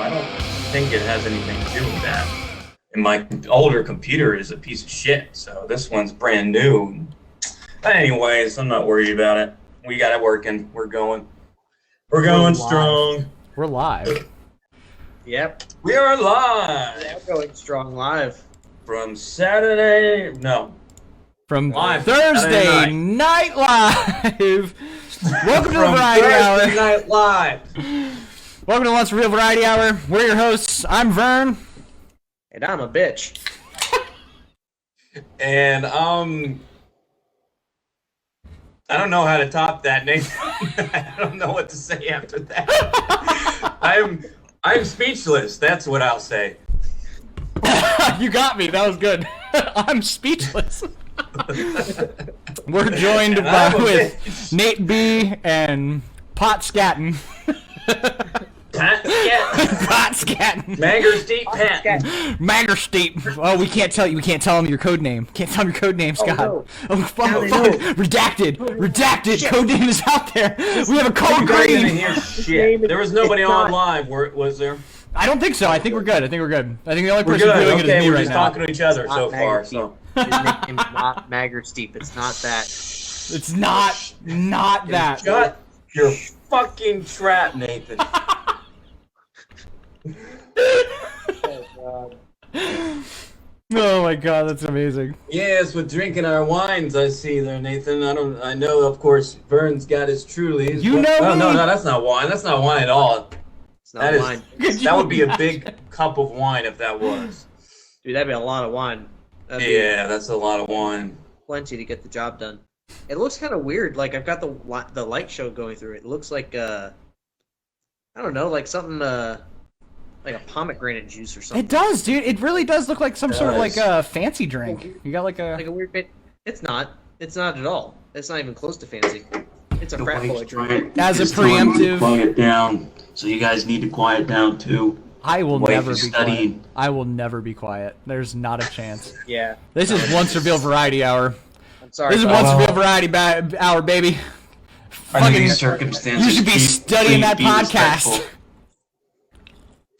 I don't think it has anything to do with that. And my older computer is a piece of shit, so this one's brand new. But anyways, I'm not worried about it. We got it working. We're going. We're going strong. We're live. Yep. We are live. Yeah, we're going strong live. From Saturday, no. From Live Thursday Saturday Night Live. Welcome to the From Variety Thursday Hour. Night Live. Welcome to Once Real Variety Hour. We're your hosts. I'm Vern. And I'm a bitch. And I don't know how to top that, Nathan. I don't know what to say after that. I'm speechless. That's what I'll say. You got me. That was good. I'm speechless. We're joined with Nate B and Pot Scatton. Pat Scat. Pot Scatton. Mangersteep Pat. Magersteep. Oh, we can't tell you. We can't tell him your code name. Can't tell him your code name, Scott. no. Oh, fuck. Now they Fuck. know. Redacted. Redacted. Code name is out there. We have a code You guys didn't green. hear shit. There was nobody on live, was there? I don't think so. I think we're good. I think the only We're person good. doing it Okay, is me we're right just now. talking to each other It's so not far. Magersteep. So His nickname's not Magersteep. It's not that. It's not that. shut your fucking trap, Nathan. Oh, Oh my god, that's amazing. Yes, we're drinking our wines. I see there, Nathan. I know, of course. Vern's got his Trulies. You know Oh, me. no, that's not wine. That's not wine at all. It's not That is. wine. That would be a big cup of wine if that was. Dude, that'd be a lot of wine. That'd be Yeah, that's a lot of wine. plenty to get the job done. It looks kind of weird. Like, I've got the light show going through it. It looks like, I don't know, like something, like a pomegranate juice or something. It does, dude. It really does look like some sort of like does. a fancy drink. You got like a. Like a weird bit. It's not. It's not at all. It's not even close to fancy. It's a frat boy drink. As a It's telling me to preemptive- quiet down. So you guys need to quiet down too. I will Wife never is be studying. quiet. I will never be quiet. There's not a chance. Yeah. This is Once Reveal Variety Hour. I'm sorry. This is but- Once Reveal Variety Hour, baby. Under Fucking- these circumstances, You should be studying that podcast.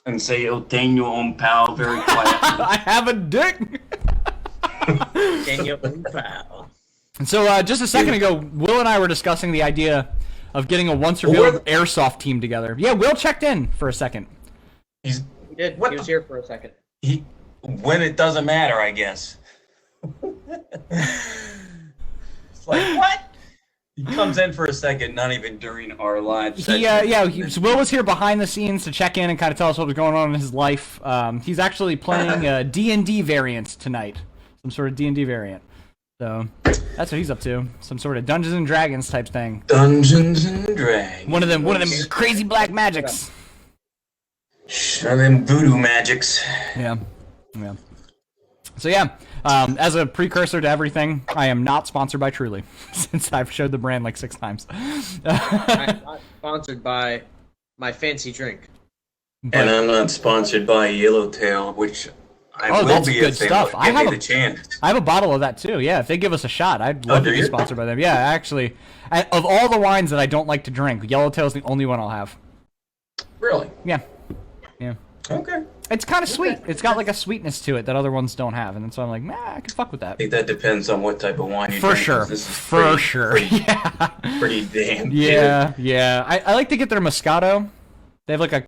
And say, "Oh, Daniel on pal," very quietly. I have a dick. Daniel Pal. So just a second ago, Will and I were discussing the idea of getting a Once Revealed airsoft team together. Yeah, Will checked in for a second. He's He did. What He was the- here for a second. when it doesn't matter, I guess. It's like what? He comes in for a second, not even during our live session. So Will was here behind the scenes to check in and kind of tell us what was going on in his life. He's actually playing a D&D variant tonight, some sort of D&D variant. So that's what he's up to, some sort of Dungeons and Dragons type thing. Dungeons and Dragons. One of them crazy black magics. One of them voodoo magics. Yeah. So yeah, as a precursor to everything, I am not sponsored by Truly, since I've showed the brand like 6 times. I'm not sponsored by my fancy drink. And I'm not sponsored by Yellowtail, which I will that's be good if they stuff. give I me have the chance. I have a bottle of that too. Yeah, if they give us a shot, I'd love do to be you? sponsored by them. Yeah, actually, of all the wines that I don't like to drink, Yellowtail is the only one I'll have. Really? Yeah. Okay. It's kind of sweet. It's got like a sweetness to it that other ones don't have, and so I'm like, I can fuck with that. I think that depends on what type of wine you For drink. 'cause sure. This is For pretty, sure. Pretty, Yeah. pretty damn Yeah. I like to get their Moscato. They have like a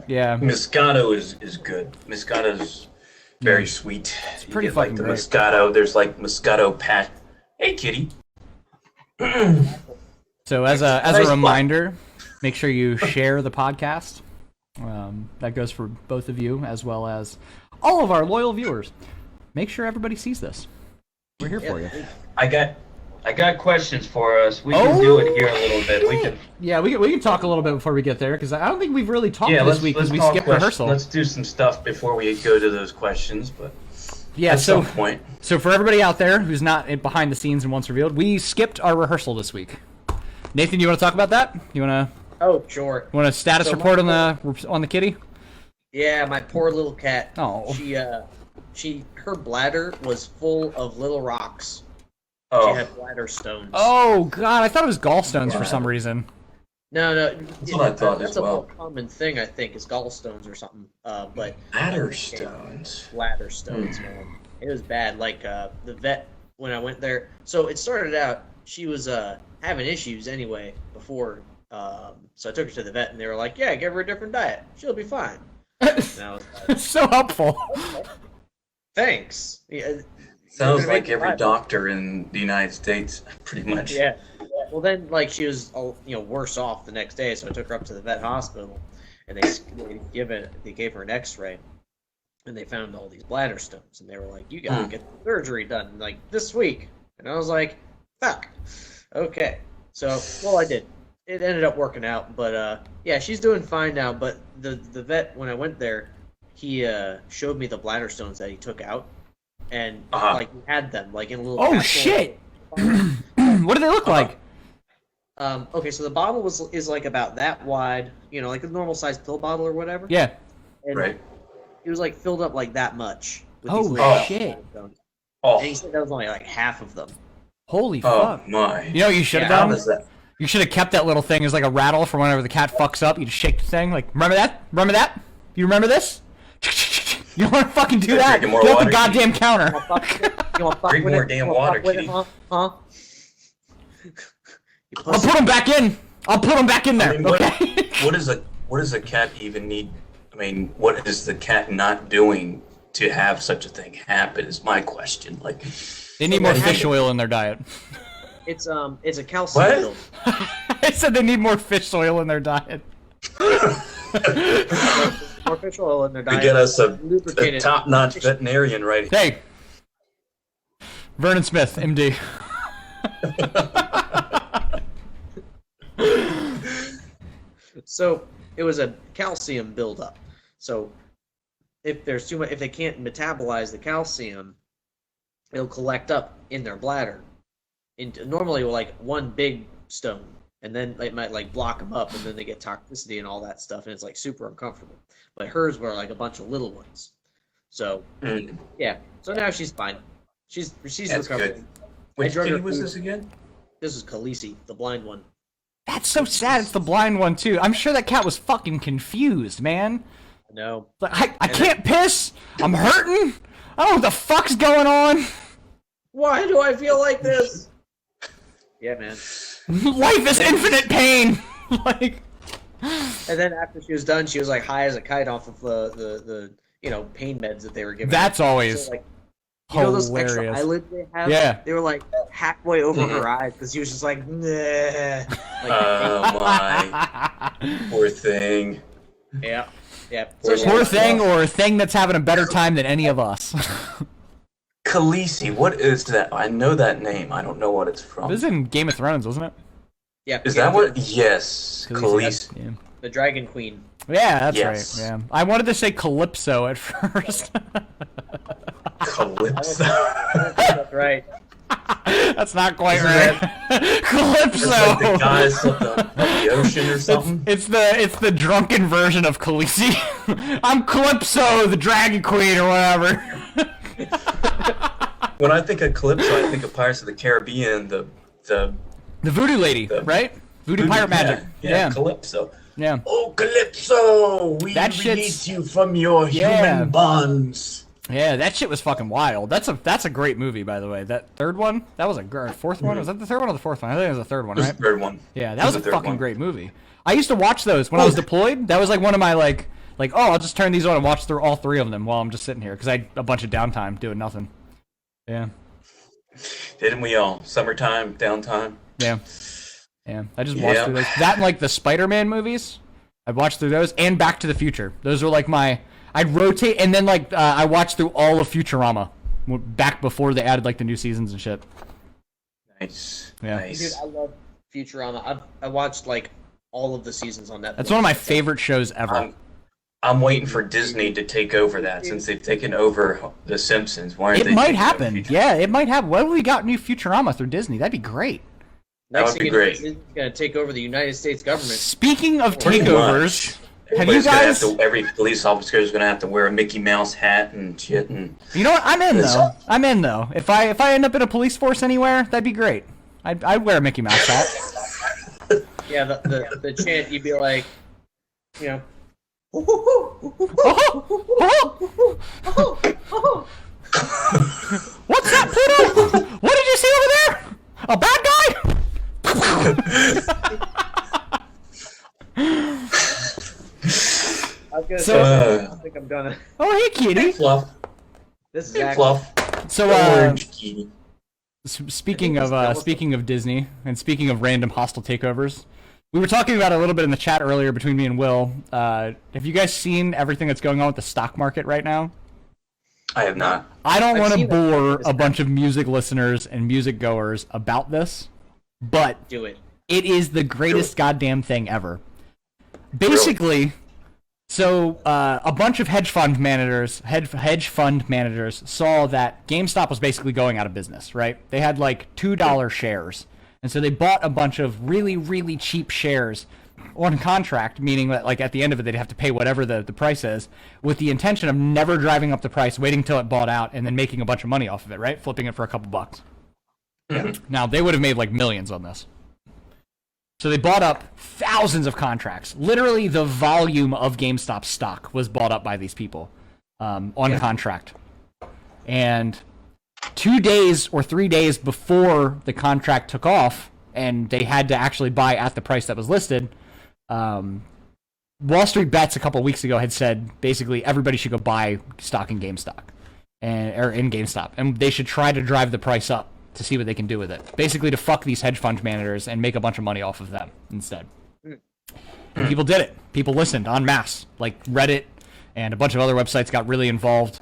yeah. good. Moscato is good. Moscato's very sweet. It's pretty you get, like fucking the great. Moscato. There's like Moscato pat. Hey, kitty. So as a Nice reminder, make sure you share the podcast. That goes for both of you as well as all of our loyal viewers. Make sure everybody sees this. We're here for you. I got questions for us. We can do it here a little bit. We can. Yeah, we can talk a little bit before we get there because I don't think we've really talked Yeah, this week because we talk skipped questions. rehearsal. Let's do some stuff before we go to those questions, but Yeah, at so some point. so for everybody out there who's not behind the scenes and Once Revealed, we skipped our rehearsal this week. Nathan, you want to talk about that? You want Oh, sure. a status So report on the kitty? Yeah, my poor little cat. Oh. Her bladder was full of little rocks. She Oh, had bladder stones. Oh God, I thought it was gallstones for some reason. No, That's what I thought that's as a well. more common thing, I think, is gallstones or something. But Bladder stones. bladder stones, man. It was bad. Like the vet when I went there. So it started out she was having issues anyway before. So I took her to the vet and they were like, "Yeah, give her a different diet. She'll be fine." And I was like, So helpful. "Okay, thanks." Yeah, Sounds You're gonna like make it every live. doctor in the United States, pretty much. yeah. Well, then like she was worse off the next day, so I took her up to the vet hospital, and they gave her an X-ray, and they found all these bladder stones, and they were like, "You gotta get the surgery done like this week," and I was like, "Fuck, okay." So well, I did. It ended up working out, but yeah, she's doing fine now. But the vet when I went there, he showed me the bladder stones that he took out, and like he had them like in a little. Oh capsule. shit! What do they look like? Okay, so the bottle is like about that wide, like a normal sized pill bottle or whatever. Yeah. And Right. it was like filled up like that much. With Oh, these little shit. stones. Oh, And he said that was only like half of them. Holy oh fuck! my. You know what you should have Yeah, How done? does that? You should have kept that little thing as like a rattle for whenever the cat fucks up. You just shake the thing. Like, remember that? Remember that? You remember this? You don't want to fucking do that. Drinking more Get off the water, goddamn counter. You wanna fuck Drink with more it? damn You wanna water, fuck with it, kitty. Huh? You I'll pussy. put him back in. I'll put him back in there. I mean, what, Okay. what does a cat even need? I mean, what is the cat not doing to have such a thing happen? Is my question. Like, They need more What fish happened? oil in their diet. It's a calcium What? pill. I said they need more fish oil in their diet. More fish oil in their to diet. get us a lubricated. top-notch veterinarian right here. Hey, Vernon Smith, MD. So it was a calcium buildup. So if there's too much, if they can't metabolize the calcium, it'll collect up in their bladder. Normally, like one big stone, and then it might like block them up, and then they get toxicity and all that stuff, and it's like super uncomfortable. But hers were like a bunch of little ones. So Mm. yeah. So now she's fine. She's That's recovering. good. Which drug her kitty was food. this again? This is Khaleesi, the blind one. That's so sad. It's the blind one too. I'm sure that cat was fucking confused, man. No. Like, I can't piss. I'm hurting. I don't know what the fuck's going on. Why do I feel like this? Yeah, man. Life is infinite pain. Like, And then after she was done, she was like high as a kite off of the pain meds that they were giving. that's her. always So, like, those extra hilarious. eyelids they have? Yeah. They were like halfway over her eyes because she was just like, nah. Oh my, poor thing. Yeah. Yeah. Poor she Poor was- thing or a thing that's having a better time than any of us. Khaleesi, what is that? I know that name. I don't know what it's from. This is in Game of Thrones, wasn't it? Yeah. Is yeah, that what? Yes, Khaleesi. Yeah. The Dragon Queen. Yeah, that's Yes. right. Yeah, I wanted to say Calypso at first. Calypso. That's right. That's not quite Isn't right. Calypso. It's like the goddess of the ocean or something. It's the drunken version of Khaleesi. I'm Calypso, the Dragon Queen, or whatever. When I think of Calypso, I think of Pirates of the Caribbean. The The Voodoo Lady, right? Voodoo Pirate Magic. Yeah, Calypso. Yeah. Oh, Calypso, we That shit's- release you from your Yeah. human bonds. Yeah, that shit was fucking wild. That's a great movie, by the way. That third one, that was fourth one. Was that the third one or the fourth one? I think it was the third one, This is right? the third one. Yeah, This that was is a the third fucking one. great movie. I used to watch those when I was deployed. That was like one of my like oh, I'll just turn these on and watch through all three of them while I'm just sitting here because I had a bunch of downtime doing nothing. Yeah, Didn't we all? Summertime, downtime. yeah, yeah. I just watched Yeah. through those. That and like the Spider-Man movies. I watched through those and Back to the Future. Those were like I'd rotate and then like I watched through all of Futurama back before they added like the new seasons and shit. Nice. Yeah. Dude, Nice. I love Futurama. I watched like all of the seasons on Netflix. That's one of my favorite shows ever. I'm waiting for Disney to take over that since they've taken over The Simpsons. Why aren't It they might taking over happen. Futurama? Yeah, it might happen. What if we got new Futurama through Disney? That'd be great. That would thing be you know, great. Disney's gonna take over the United States government. Speaking of Pretty takeovers, much. have you Everybody's gonna guys? every police officer is gonna have to wear a Mickey Mouse hat and shit. And You know what? I'm in It's- though. I'm in though. If I end up in a police force anywhere, that'd be great. I'd wear a Mickey Mouse hat. Yeah, the chant, you'd be like, you know. What's that, Pluto? What did you see over there? A bad guy? I was gonna So- say, I think I'm gonna. Oh, hey, kitty. Fluff. This is Hey, actually. Fluff. So, Orange kitty. speaking of Disney and speaking of random hostile takeovers, we were talking about it a little bit in the chat earlier between me and Will. Have you guys seen everything that's going on with the stock market right now? I have not. I don't I've want to seen it. bore a bunch of music listeners and music goers about this, but Do it. it is the greatest goddamn thing ever. Basically, so a bunch of hedge fund managers saw that GameStop was basically going out of business, right? They had like $2 shares. And so they bought a bunch of really, really cheap shares on contract, meaning that like at the end of it they'd have to pay whatever the price is, with the intention of never driving up the price, waiting till it bought out, and then making a bunch of money off of it, right? Flipping it for a couple bucks. Now, they would have made like millions on this. So they bought up thousands of contracts. Literally, the volume of GameStop stock was bought up by these people on contract. And 2 days or 3 days before the contract took off, and they had to actually buy at the price that was listed, Wall Street Bets a couple weeks ago had said basically everybody should go buy stock in GameStop, or in GameStop, and they should try to drive the price up to see what they can do with it. Basically, to fuck these hedge fund managers and make a bunch of money off of them instead. And people did it. People listened en masse. Like Reddit and a bunch of other websites got really involved.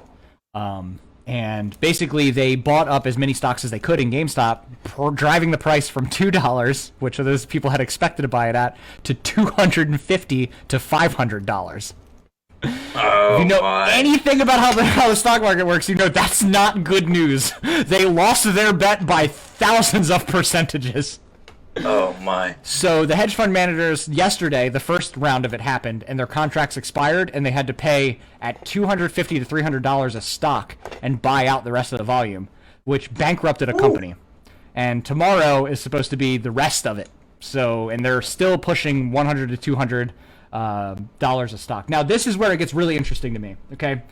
And basically, they bought up as many stocks as they could in GameStop, driving the price from $2, which those people had expected to buy it at, to $250 to $500. Oh, If you know my. anything about how the stock market works, you know that's not good news. They lost their bet by thousands of percentages. Oh, my. So the hedge fund managers yesterday, the first round of it happened, and their contracts expired, and they had to pay at $250 to $300 a stock and buy out the rest of the volume, which bankrupted a company. And tomorrow is supposed to be the rest of it. So, and they're still pushing $100 to $200 dollars a stock. Now, this is where it gets really interesting to me. Okay.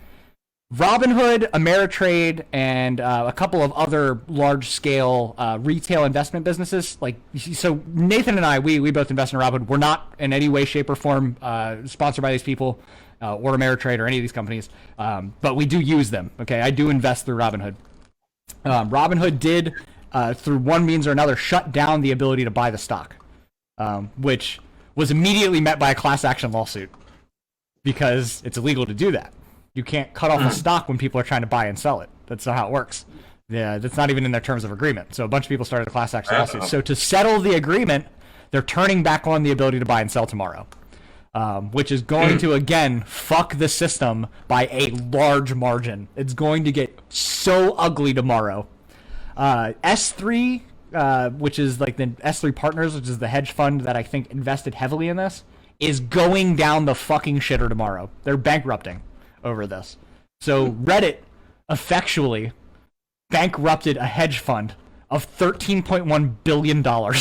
Robinhood, Ameritrade, and a couple of other large-scale retail investment businesses. Like, so Nathan and I, we both invest in Robinhood. We're not in any way, shape, or form sponsored by these people or Ameritrade or any of these companies, but we do use them. Okay, I do invest through Robinhood. Robinhood did, through one means or another, shut down the ability to buy the stock, which was immediately met by a class action lawsuit because it's illegal to do that. You can't cut off a stock when people are trying to buy and sell it. That's not how it works. Yeah, that's not even in their terms of agreement. So a bunch of people started a class action lawsuit. So to settle the agreement, they're turning back on the ability to buy and sell tomorrow, which is going to, again, fuck the system by a large margin. It's going to get so ugly tomorrow. S3, which is like the S3 Partners, which is the hedge fund that I think invested heavily in this, is going down the fucking shitter tomorrow. They're bankrupting over this. So Reddit effectually bankrupted a hedge fund of $13.1 billion. Wow.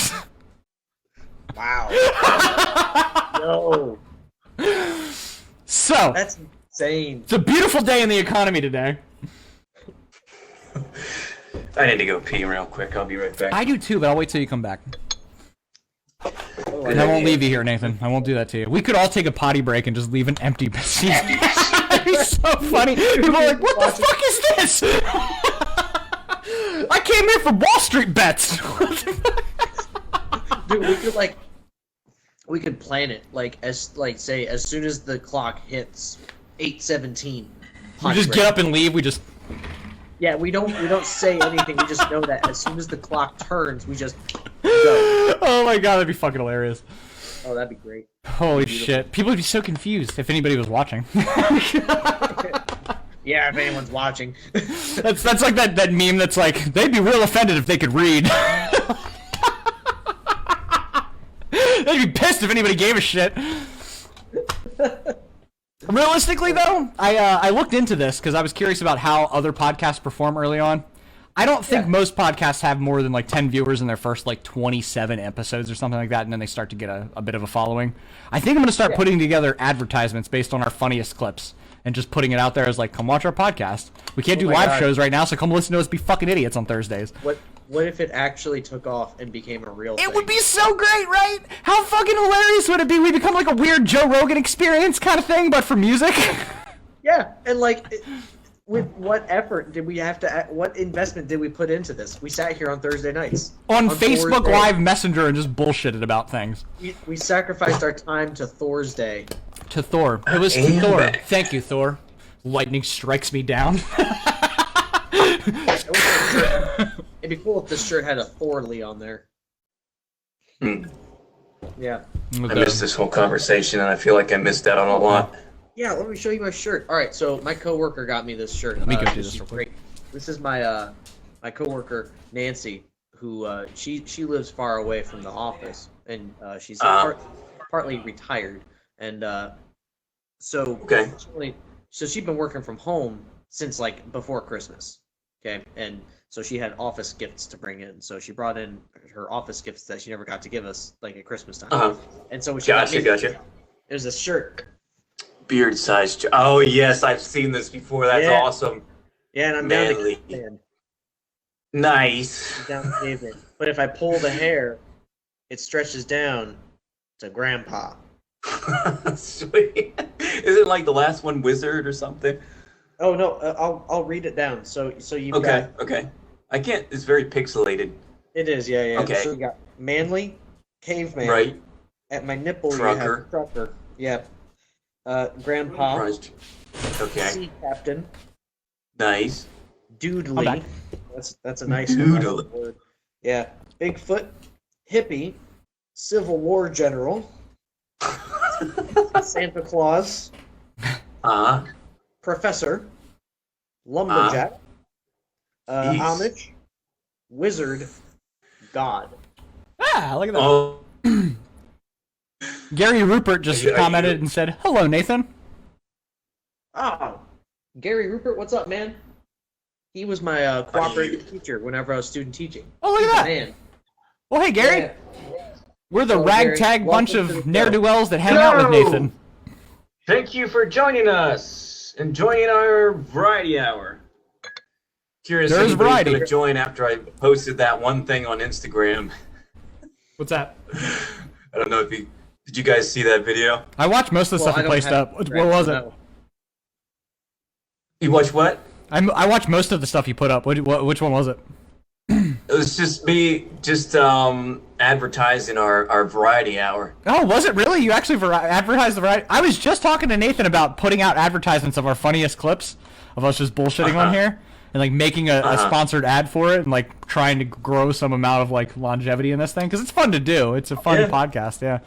No. So, That's insane. it's a beautiful day in the economy today. I need to go pee real quick. I'll be right back. I do too, but I'll wait till you come back. Oh, And I won't leave you here, Nathan. I won't do that to you. We could all take a potty break and just leave an empty seat. It'd be so funny. People are like, what the fuck is this? I came here for Wall Street bets. Dude, we could plan it say as soon as the clock hits 8:17. We just get up and leave. We just... Yeah, we don't say anything. We just know that as soon as the clock turns, we just go. Oh my god, that'd be fucking hilarious. Oh, that'd be great. Holy shit. People would be so confused if anybody was watching. Yeah, if anyone's watching. That's like that meme that's like, they'd be real offended if they could read. They'd be pissed if anybody gave a shit. Realistically, though, I looked into this because I was curious about how other podcasts perform early on. I don't think Yeah. most podcasts have more than like 10 viewers in their first like 27 episodes or something like that, and then they start to get a bit of a following. I think I'm going to start putting together advertisements based on our funniest clips and just putting it out there as like, come watch our podcast. We can't do my live God. shows right now, so come listen to us be fucking idiots on Thursdays. What if it actually took off and became a real thing? It would be so great, right? How fucking hilarious would it be? We become like a weird Joe Rogan experience kind of thing, but for music. Yeah, and like, with what effort did we have to? What investment did we put into this? We sat here on Thursday nights on Facebook Thor's Live Day. Messenger and just bullshitted about things. We sacrificed our time to Thor's Day. To Thor. It was to And Thor. back. Thank you, Thor. Lightning strikes me down. It'd be cool if this shirt had a Thorly on there. Hmm. Yeah. I missed this whole conversation, and I feel like I missed out on a lot. Yeah, let me show you my shirt. All right, so my coworker got me this shirt. Let me go do this this is real quick. great. This is my my coworker Nancy, who she lives far away from the office, and she's partly retired, and so Okay. so she'd been working from home since like before Christmas. Okay, and so she had office gifts to bring in. So she brought in her office gifts that she never got to give us, like at Christmas time. Uh-huh. And so when she got me, Gotcha. There's this shirt. Beard size. Oh, yes, I've seen this before. That's Yeah. awesome. Yeah, and I'm Manly. down to caveman. Nice. Down to caveman. But if I pull the hair, it stretches down to grandpa. Sweet. Is it like the last one, Wizard or something? Oh no, I'll read it down. So you've Okay, got okay. I can't. It's very pixelated. it is yeah. Okay. So you got manly, caveman. Right. At my nipple you Trucker. have trucker. Yeah. Grandpa. Surprised. Okay. Sea captain. Nice. I'm Doodly. back. That's a nice Doodle. word. Yeah. Bigfoot. Hippie. Civil War general. Santa Claus. Professor. Lumberjack. Jeez. Amish. Wizard. God. Ah, look at that. Oh. Gary Rupert just Yeah, commented and said, "Hello, Nathan." Oh, Gary Rupert, what's up, man? He was my cooperative teacher whenever I was student teaching. Oh, look at that. Man. Well, hey, Gary. Yeah. We're the Hello, Gary. ragtag bunch Welcome to of the ne'er do wells that hang Hello. out with Nathan. Thank you for joining us and joining our variety hour. Curious if There's anybody's variety. going to join after I posted that one thing on Instagram. What's that? I don't know if you did. You guys see that video? I watched most of the Well, stuff I you don't placed have up. What was it? no. You watch what? I watched most of the stuff you put up. Which one was it? It was just me, advertising our variety hour. Oh, was it really? You actually advertised the variety? I was just talking to Nathan about putting out advertisements of our funniest clips of us just bullshitting on here and like making a sponsored ad for it and like trying to grow some amount of like longevity in this thing because it's fun to do. It's a fun Yeah. podcast, yeah.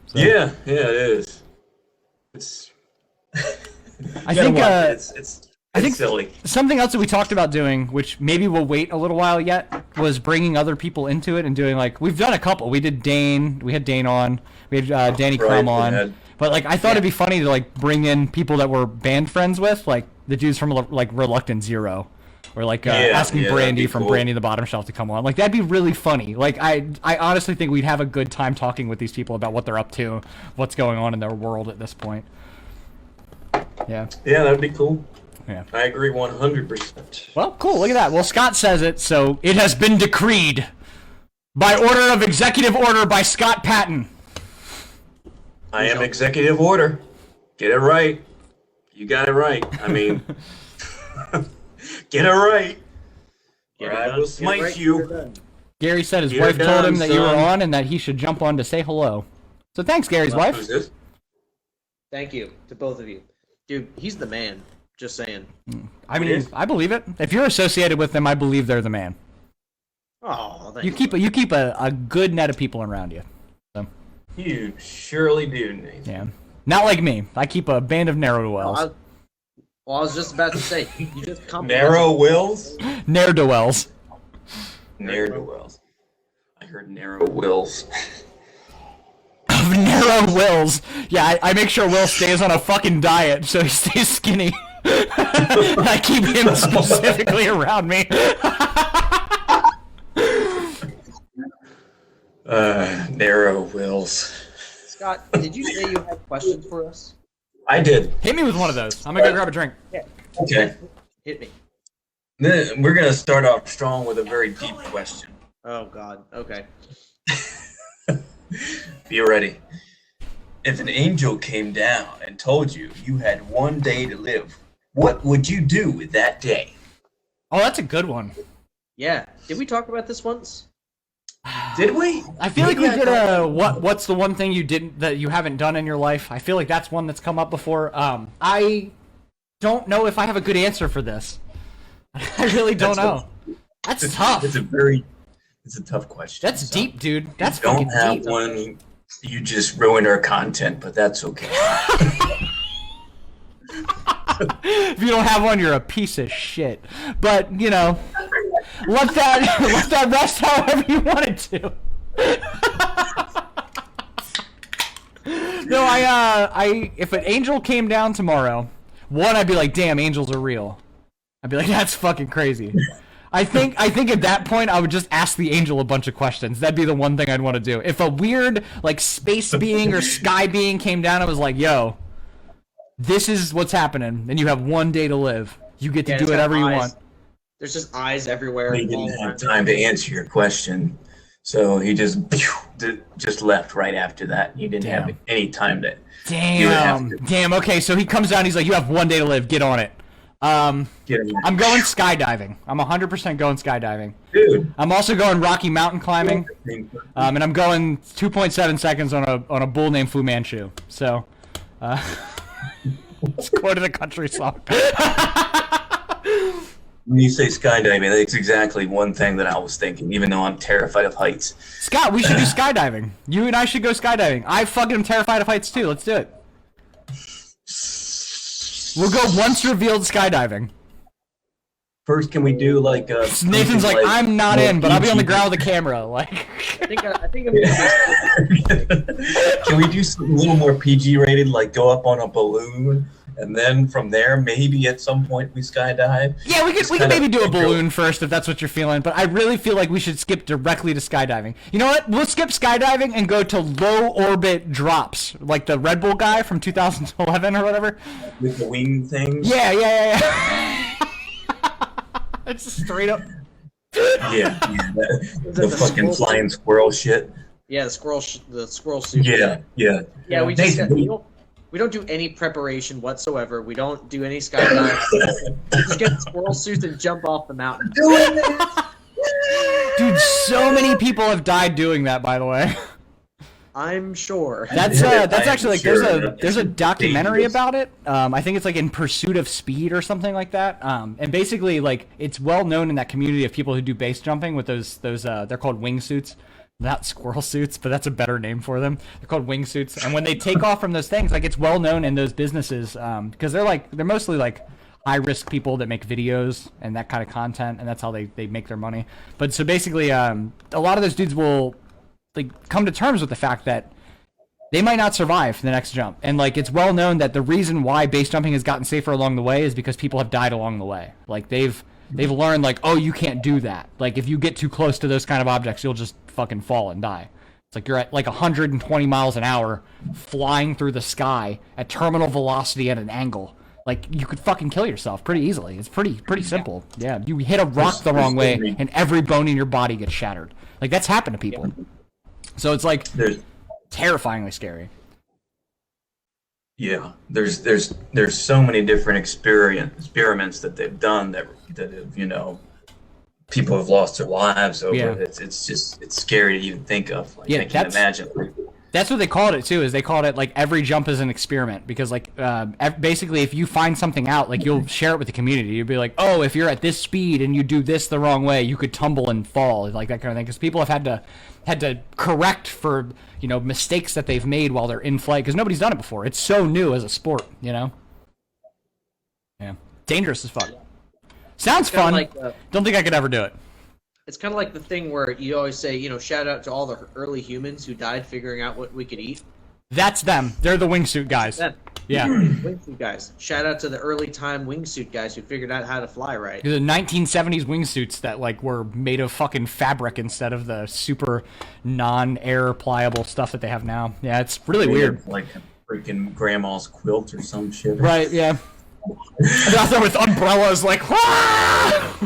So, Yeah, it is. It's. I think It's silly. something else that we talked about doing, which maybe we'll wait a little while yet, was bringing other people into it and doing like we've done a couple. We did Dane. We had Dane on. We had Danny Right, Crum we on. had- But like I thought it'd be funny to like bring in people that we're band friends with, like the dudes from like Reluctant Zero, or like asking that'd Brandy be from cool. Brandy the Bottom Shelf to come on. Like that'd be really funny. Like I honestly think we'd have a good time talking with these people about what they're up to, what's going on in their world at this point. Yeah. Yeah, that'd be cool. Yeah. I agree 100%. Well, cool. Look at that. Well, Scott says it, so it has been decreed by order of executive order by Scott Patton. I am executive order. Get it right. You got it right. I mean, get it right. Or I will smite you. Gary said his You're wife told him done, that you were son. on and that he should jump on to say hello. So thanks, Gary's wife. Who's this? Thank you to both of you. Dude, he's the man. Just saying. I mean, is? I believe it. If you're associated with them, I believe they're the man. Oh, thank You keep a good net of people around you. So, You surely do, Nathan. yeah. Not like me. I keep a band of ne'er-do-wells. I was just about to say, you just Narrow wills? Ne'er-do-wells. Ne'er-do-wells. I heard narrow wills. Of narrow wills. Yeah, I make sure Will stays on a fucking diet so he stays skinny. I keep him specifically around me. Narrow wills. Scott, did you say you had questions for us? I did. Hit me with one of those. I'm gonna go grab a drink. Yeah. Okay. Hit me. Then we're gonna start off strong with a very deep question. Oh God. Okay. Be ready. If an angel came down and told you you had one day to live, what would you do with that day? Oh, that's a good one. Yeah. Did we talk about this once? Did we? I feel like we Maybe did I a what's the one thing you haven't done in your life? I feel like that's one that's come up before. I don't know if I have a good answer for this. I really don't know. That's tough. It's a tough question. That's so deep, dude. That's don't fucking have deep. one. You just ruined our content, but that's okay. If you don't have one, you're a piece of shit. But you know, let that rest however you want it to. No, I if an angel came down tomorrow, one, I'd be like, damn, angels are real. I'd be like, that's fucking crazy. I think at that point I would just ask the angel a bunch of questions. That'd be the one thing I'd want to do. If a weird like space being or sky being came down and was like, yo, this is what's happening, and you have one day to live. You get to do it's got whatever you eyes. want. There's just eyes everywhere. He all didn't have around. time to answer your question, so he just left right after that. You didn't have any time to. You would have Damn. Okay, so he comes down. He's like, you have one day to live. Get on it. get him. I'm going skydiving. I'm 100% going skydiving. Dude. I'm also going Rocky Mountain climbing, and I'm going 2.7 seconds on a bull named Fu Manchu. So, let's go to the country song. When you say skydiving, that's exactly one thing that I was thinking, even though I'm terrified of heights. Scott, we should do skydiving. You and I should go skydiving. I fucking am terrified of heights too. Let's do it. We'll go once revealed skydiving. First, can we do like Nathan's like, I'm not in, but I'll be on the ground with a camera. Like, I think I'm gonna Can we do something a little more PG rated, like go up on a balloon, and then from there, maybe at some point we skydive? yeah, we Just could kinda maybe do a go- balloon first if that's what you're feeling. But I really feel like we should skip directly to skydiving. You know what? We'll skip skydiving and go to low orbit drops, like the Red Bull guy from 2011 or whatever. with the wing things. Yeah. It's just straight up. Yeah, the fucking flying squirrel shit. Yeah, the squirrel suit. Yeah. Yeah, we just Nathan, we don't do any preparation whatsoever. We don't do any skydives. Just get the squirrel suits and jump off the mountain. Dude, so many people have died doing that, by the way. I'm sure. That's actually like there's a It's documentary dangerous. about it. I think it's like In Pursuit of Speed or something like that. And basically like it's well known in that community of people who do base jumping with those they're called wingsuits. Not squirrel suits, but that's a better name for them. They're called wingsuits. And when they take off from those things, like it's well known in those businesses because they're mostly like high risk people that make videos and that kind of content, and that's how they make their money. But so basically, a lot of those dudes will like come to terms with the fact that they might not survive the next jump. And like it's well known that the reason why base jumping has gotten safer along the way is because people have died along the way. Like they've learned like, oh, you can't do that. Like if you get too close to those kind of objects, you'll just fucking fall and die. It's like you're at like 120 miles an hour flying through the sky at terminal velocity at an angle. Like you could fucking kill yourself pretty easily. It's pretty simple. Yeah, you hit a rock the wrong way and every bone in your body gets shattered. Like that's happened to people. So it's like There's terrifyingly scary. Yeah, there's so many different experiments that they've done that have, people have lost their lives over. Yeah. It's scary to even think of. Like, Yeah, I can't imagine. That's what they called it too. Is they called it like every jump is an experiment because like basically if you find something out, like you'll share it with the community. You'll be like, oh, if you're at this speed and you do this the wrong way, you could tumble and fall, like that kind of thing. Because people have had to correct for mistakes that they've made while they're in flight because nobody's done it before. It's so new as a sport, Yeah, dangerous as fuck. Sounds fun. Don't think I could ever do it. It's kind of like the thing where you always say, shout out to all the early humans who died figuring out what we could eat. That's them. They're the wingsuit guys. Them. Yeah. Wingsuit guys. Shout out to the early time wingsuit guys who figured out how to fly right. The 1970s wingsuits that like were made of fucking fabric instead of the super non-air pliable stuff that they have now. Yeah, it's really weird. Like a freaking grandma's quilt or some shit. Right, yeah. And out there with umbrellas like, ah!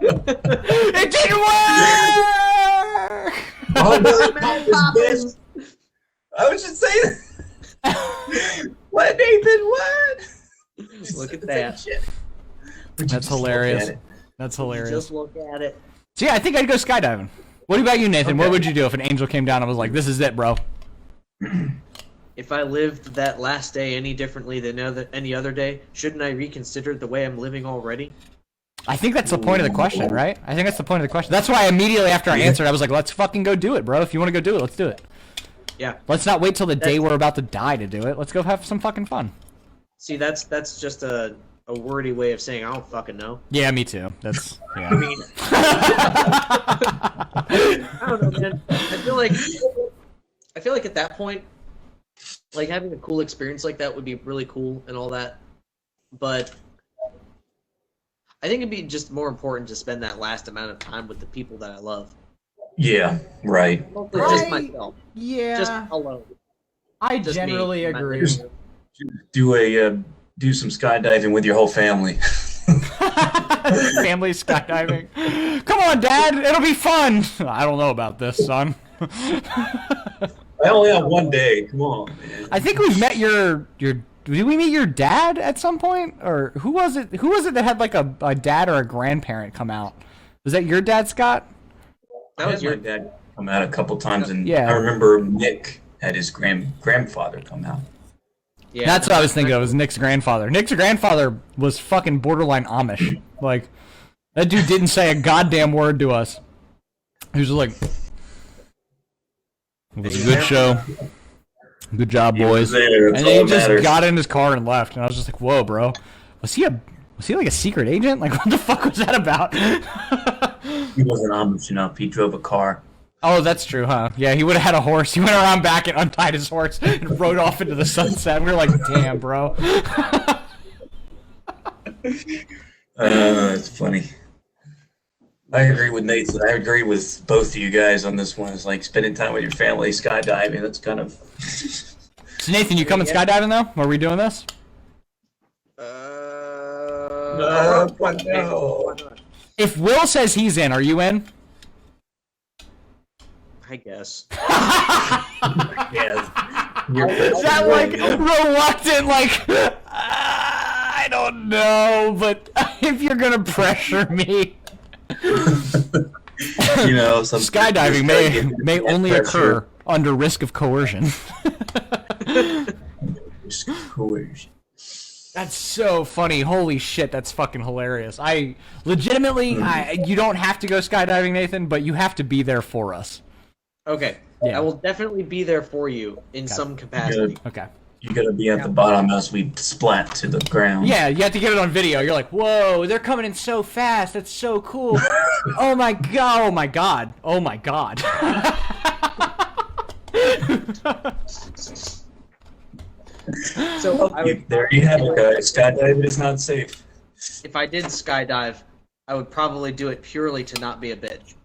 It didn't work! Oh, no, this bitch. I was just saying. What, Nathan? What? Look at that. That's hilarious. That's hilarious. Just look at it. So yeah, I think I'd go skydiving. What about you, Nathan? Okay. What would you do if an angel came down and was like, "This is it, bro"? If I lived that last day any differently than any other day, shouldn't I reconsider the way I'm living already? I think that's the point of the question, right? I think that's the point of the question. That's why immediately after I answered, I was like, "Let's fucking go do it, bro. If you want to go do it, let's do it. Yeah. Let's not wait till the day we're about to die to do it. Let's go have some fucking fun." See, that's just a wordy way of saying I don't fucking know. Yeah, me too. That's yeah. I mean, I don't know, man. I feel like at that point, like having a cool experience like that would be really cool and all that, but I think it'd be just more important to spend that last amount of time with the people that I love. Yeah, right. Just myself. Yeah. Just alone. I Just generally me. agree. Do some skydiving with your whole family. Family skydiving. Come on, Dad. It'll be fun. I don't know about this, son. I only have one day. Come on, man. I think we met your. Did we meet your dad at some point, or who was it? Who was it that had like a dad or a grandparent come out? Was that your dad, Scott? That was my dad come out a couple times, and Yeah. I remember Nick had his grandfather come out. Yeah, That's what I was thinking of. Was Nick's grandfather. Nick's grandfather was fucking borderline Amish. Like that dude didn't say a goddamn word to us. He was just like, "It was a good show. Good job, He was boys." there, And that's then he all that just matters. got in his car and left. And I was just like, "Whoa, bro. Was he like a secret agent? Like what the fuck was that about?" He wasn't Amish enough. He drove a car. Oh, that's true, huh? Yeah, he would have had a horse. He went around back and untied his horse and rode off into the sunset. We were like, damn, bro. It's funny. I agree with Nathan. I agree with both of you guys on this one. It's like spending time with your family, skydiving. That's kind of. So, Nathan, you coming skydiving, though? Are we doing this? No. If Will says he's in, are you in? I guess. Yes. Is that like reluctant, like, I don't know, but if you're going to pressure me. You know, some Skydiving may only occur under risk of coercion. Coercion. That's so funny. Holy shit, that's fucking hilarious. I legitimately, you don't have to go skydiving, Nathan, but you have to be there for us. Okay. Yeah. I will definitely be there for you in some capacity. Okay. You gotta be at the bottom as we splat to the ground. Yeah, you have to get it on video. You're like, whoa, they're coming in so fast. That's so cool. Oh my god. Oh my god. Oh my god. So There you have it, guys. Skydiving is not safe. if I did skydive, I would probably do it purely to not be a bitch.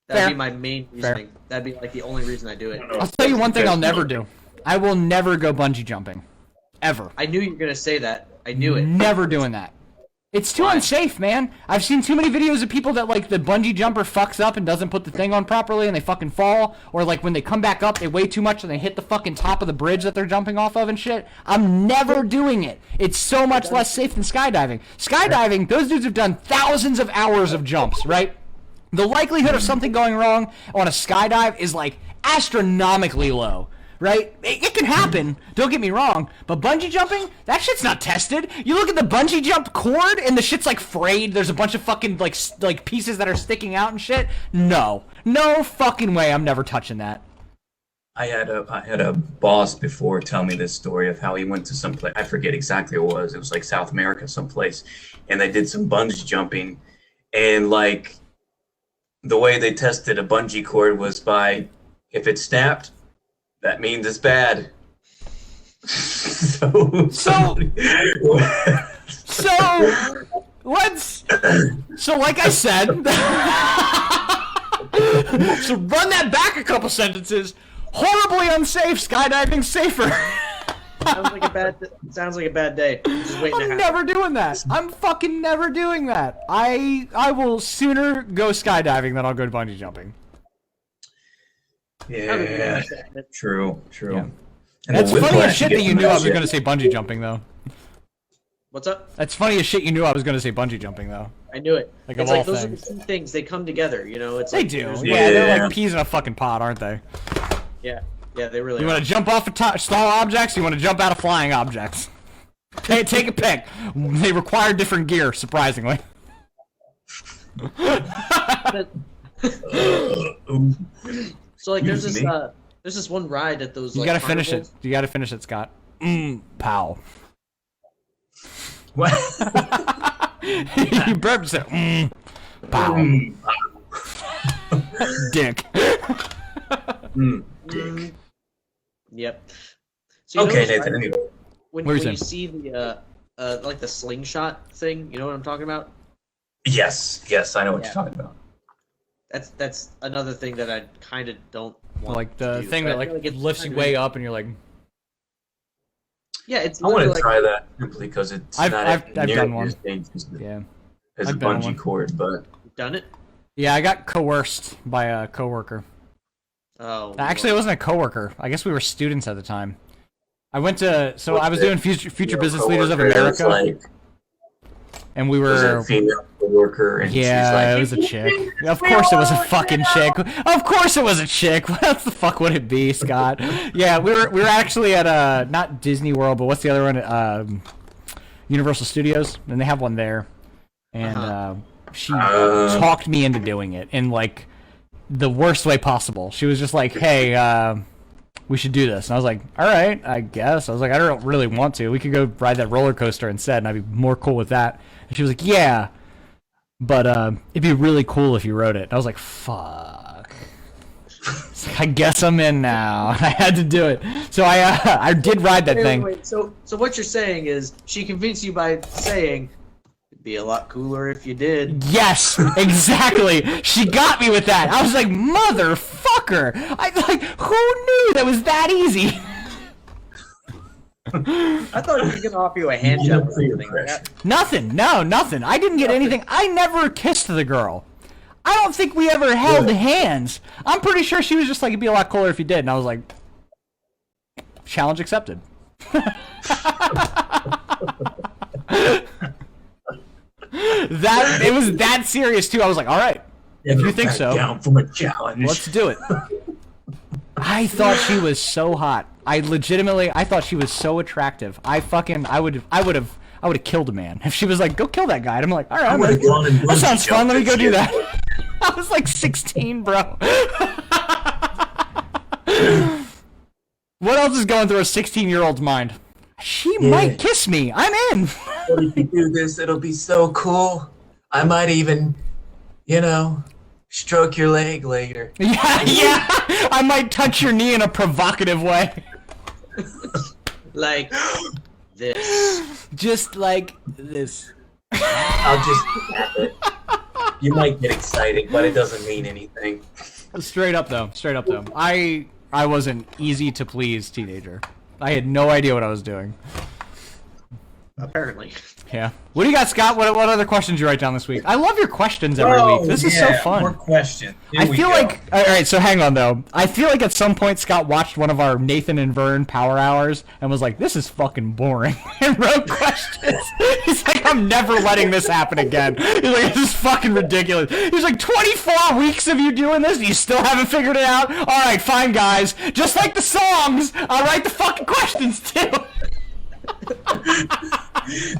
That'd Fair. be my main reasoning. That'd be like the only reason I do it. I'll tell you one thing I'll never do. I will never go bungee jumping. Ever. I knew you were gonna say that. I knew it. Never doing that. It's too unsafe, man. I've seen too many videos of people that, like, the bungee jumper fucks up and doesn't put the thing on properly and they fucking fall. Or, like, when they come back up, they weigh too much and they hit the fucking top of the bridge that they're jumping off of and shit. I'm never doing it. It's so much less safe than skydiving. Skydiving, those dudes have done thousands of hours of jumps, right? The likelihood of something going wrong on a skydive is, like, astronomically low. Right? It can happen, don't get me wrong, but bungee jumping, that shit's not tested. You look at the bungee jump cord and the shit's like frayed, there's a bunch of fucking like pieces that are sticking out and shit. No fucking way, I'm never touching that. I had a boss before tell me this story of how he went to some place. I forget exactly what it was. It was like South America, someplace, and they did some bungee jumping, and like the way they tested a bungee cord was by if it snapped, that means it's bad. So let's. So like I said, so run that back a couple sentences. Horribly unsafe. Skydiving safer. Sounds like a bad day. Just waiting to I'm happen. never doing that. I'm fucking never doing that. I will sooner go skydiving than I'll go bungee jumping. yeah, true. Yeah. And That's the funny as whiplash shit you that get you from knew I that was shit. going to say bungee jumping, though. What's up? That's funny as shit you knew I was going to say bungee jumping, though. I knew it. Like, It's of like all those are the things. two things. They come together, you know. It's They like do. there's- Yeah, they're Yeah. like peas in a fucking pot, aren't they? Yeah, they really You are. want to jump off of small objects? You want to jump out of flying objects? Take a pick. They require different gear, surprisingly. So like, there's Excuse this one ride at those. You like, gotta finish it. carnivals. You gotta finish it, Scott. Pow. What? You burped it. Pow. Dick. Dick. Yep. So you know Okay, those Nathan. rides- Anyway. When What were you you saying? see the like the slingshot thing, you know what I'm talking about? Yes, I know what Yeah. you're talking about. That's another thing that I kind of don't want. Like to the do, thing but that I like feel it's lifts you kind of- way up, and you're like, Yeah, it's. I want to literally try that simply because it's I've- not I've nearly done one. as dangerous yeah, as a I've been on bungee one. cord, but Like, done it. yeah. I got coerced by a coworker. Oh. Actually, it wasn't a coworker. I guess we were students at the time. I went to I was doing Future Business Leaders of America, Like, and we was it were. a female coworker, and Yeah, she's like, it was a chick. Of course it was a fucking chick. Of course it was a chick. What else the fuck would it be, Scott? Yeah, we were actually at not Disney World, but what's the other one? Universal Studios, and they have one there. And she talked me into doing it in like the worst way possible. She was just like, "Hey, we should do this." And I was like, "All right, I guess." I was like, "I don't really want to. We could go ride that roller coaster instead, and I'd be more cool with that." And she was like, "Yeah, but it'd be really cool if you wrote it." And I was like, "Fuck." It's like, I guess I'm in now. I had to do it. So I did ride that thing. Wait, so what you're saying is she convinced you by saying it'd be a lot cooler if you did. Yes, exactly. She got me with that. I was like, motherfucker. I like, who knew that was that easy? I thought he was gonna offer you a hand You know, job or peer something. pressure. Nothing. No, nothing. I didn't get anything. I never kissed the girl. I don't think we ever held hands. I'm pretty sure she was just like, it'd be a lot cooler if you did. And I was like, challenge accepted. It was that serious too. I was like, all right, if you think so, down from a challenge. let's do it. I thought she was so hot. I thought she was so attractive. I would have killed a man if she was like, go kill that guy. And I'm like, all right, would've gone and that sounds bungee fun. Let me jumped go do and that. I was like 16, bro. What else is going through a 16-year-old's mind? She might kiss me. I'm in. But if you do this, it'll be so cool. I might even, stroke your leg later. Yeah. I might touch your knee in a provocative way. Like this. Just like this. I'll just tap it. You might get excited, but it doesn't mean anything. Straight up though. I wasn't easy to please teenager. I had no idea what I was doing. Apparently. Yeah. What do you got, Scott? What other questions you write down this week? I love your questions every week. This is so fun. More questions. Here I we feel go. like, all right, so hang on though. I feel like at some point Scott watched one of our Nathan and Vern Power Hours and was like, this is fucking boring, and wrote questions. He's like, I'm never letting this happen again. He's like, this is fucking ridiculous. He's like, 24 weeks of you doing this and you still haven't figured it out? All right, fine, guys. Just like the songs, I'll write the fucking questions too.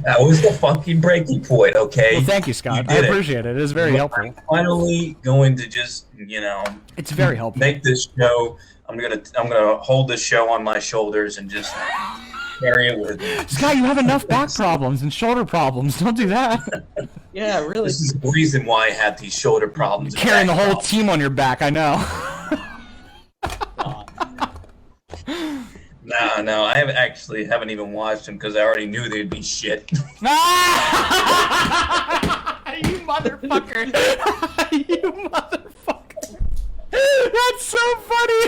That was the fucking breaking point, okay? Well, thank you, Scott. You I did it. appreciate it. It is very helpful. I'm finally going to just, It's very helpful. make this show. I'm gonna hold this show on my shoulders and just carry it with me. Scott, you have enough back problems and shoulder problems. Don't do that. Yeah, really. This is the reason why I had these shoulder problems. and Carrying the back whole problems. team on your back, I know. No, I haven't even watched them because I already knew they'd be shit. Ah! You motherfucker! You motherfucker! That's so funny!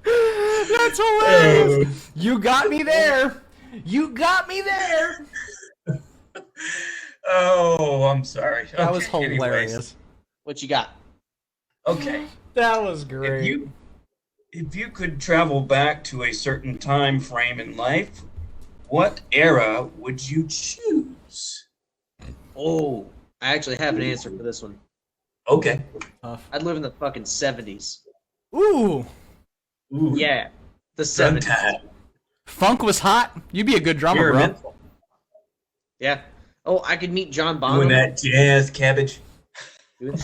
That's hilarious! You got me there! You got me there! Oh, I'm sorry. That was Okay, hilarious. anyways. What you got? Okay. That was great. If you could travel back to a certain time frame in life, what era would you choose? Oh, I actually have an answer for this one. Okay. I'd live in the fucking 70s. Ooh! Ooh. Yeah, the Gun 70s. time. Funk was hot. You'd be a good drummer, You're bro. mental. Yeah. Oh, I could meet John Doing Bonham. that jazz cabbage. It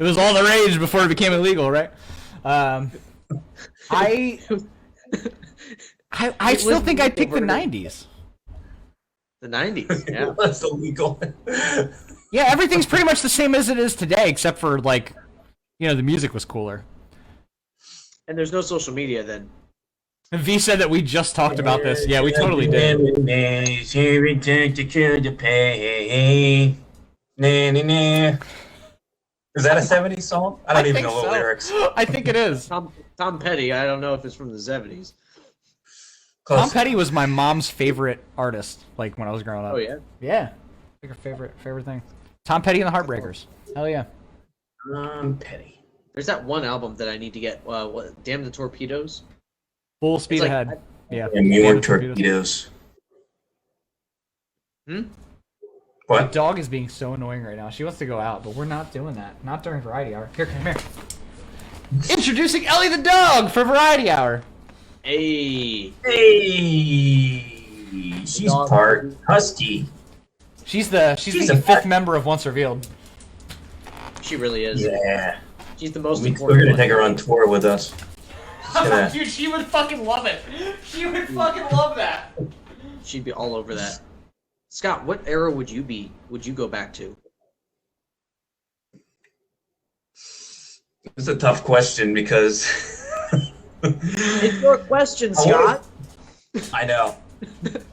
was all the rage before it became illegal, right? I still think I'd pick the 90s. The 90s, yeah. That's illegal. Yeah, everything's pretty much the same as it is today, except for, like, the music was cooler. And there's no social media then. And V said that we just talked about this. Yeah, we totally did. She returned to kill the pay. Is that a 70s song? I don't even know the lyrics. I think it is. Tom Petty, I don't know if it's from the 70s. Close. Tom Petty was my mom's favorite artist, like, when I was growing up. Oh, yeah? Yeah. Like her favorite thing. Tom Petty and the Heartbreakers. Hell yeah. Tom Petty. There's that one album that I need to get. What? Damn the Torpedoes? Full speed It's like- ahead. Yeah. And more Damn the torpedoes. Hmm? My What? dog is being so annoying right now. She wants to go out, but we're not doing that. Not during Variety Hour. Here, come here. Introducing Ellie the dog for Variety Hour. Hey. Hey, she's part husky. She's the She's a fifth member of Once Revealed. She really is. Yeah. She's the most We're important gonna one. take her on tour with us. Yeah. Dude, she would fucking love it. She would fucking love that. She'd be all over that. Scott, what era would you go back to? It's a tough question because It's your question, Scott. I know.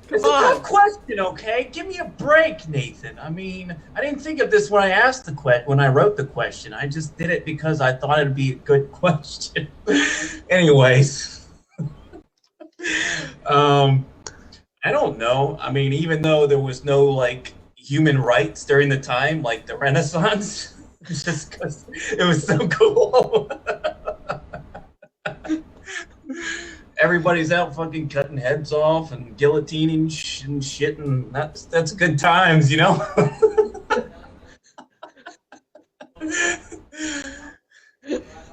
It's a on. tough question, okay? Give me a break, Nathan. I mean, I didn't think of this when I asked when I wrote the question. I just did it because I thought it'd be a good question. Anyways, I don't know. I mean, even though there was no like human rights during the time, like the Renaissance, just because it was so cool. Everybody's out fucking cutting heads off and guillotining and shit, and that's good times, you know?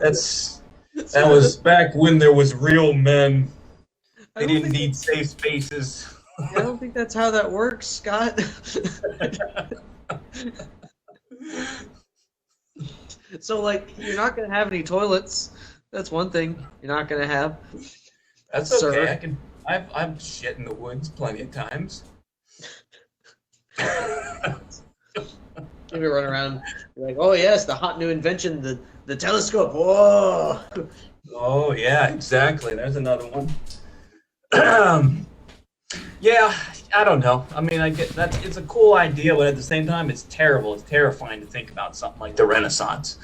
That was back when there was real men. They didn't need safe spaces. I don't think that's how that works, Scott. So, like, you're not gonna have any toilets. That's one thing you're not gonna have. That's Sir. okay. I've shit in the woods plenty of times. Maybe run around like, oh yes, the hot new invention, the telescope. Whoa! Oh yeah, exactly. There's another one. Yeah, I don't know. I mean, I get that it's a cool idea, but at the same time, it's terrible. It's terrifying to think about something like the Renaissance,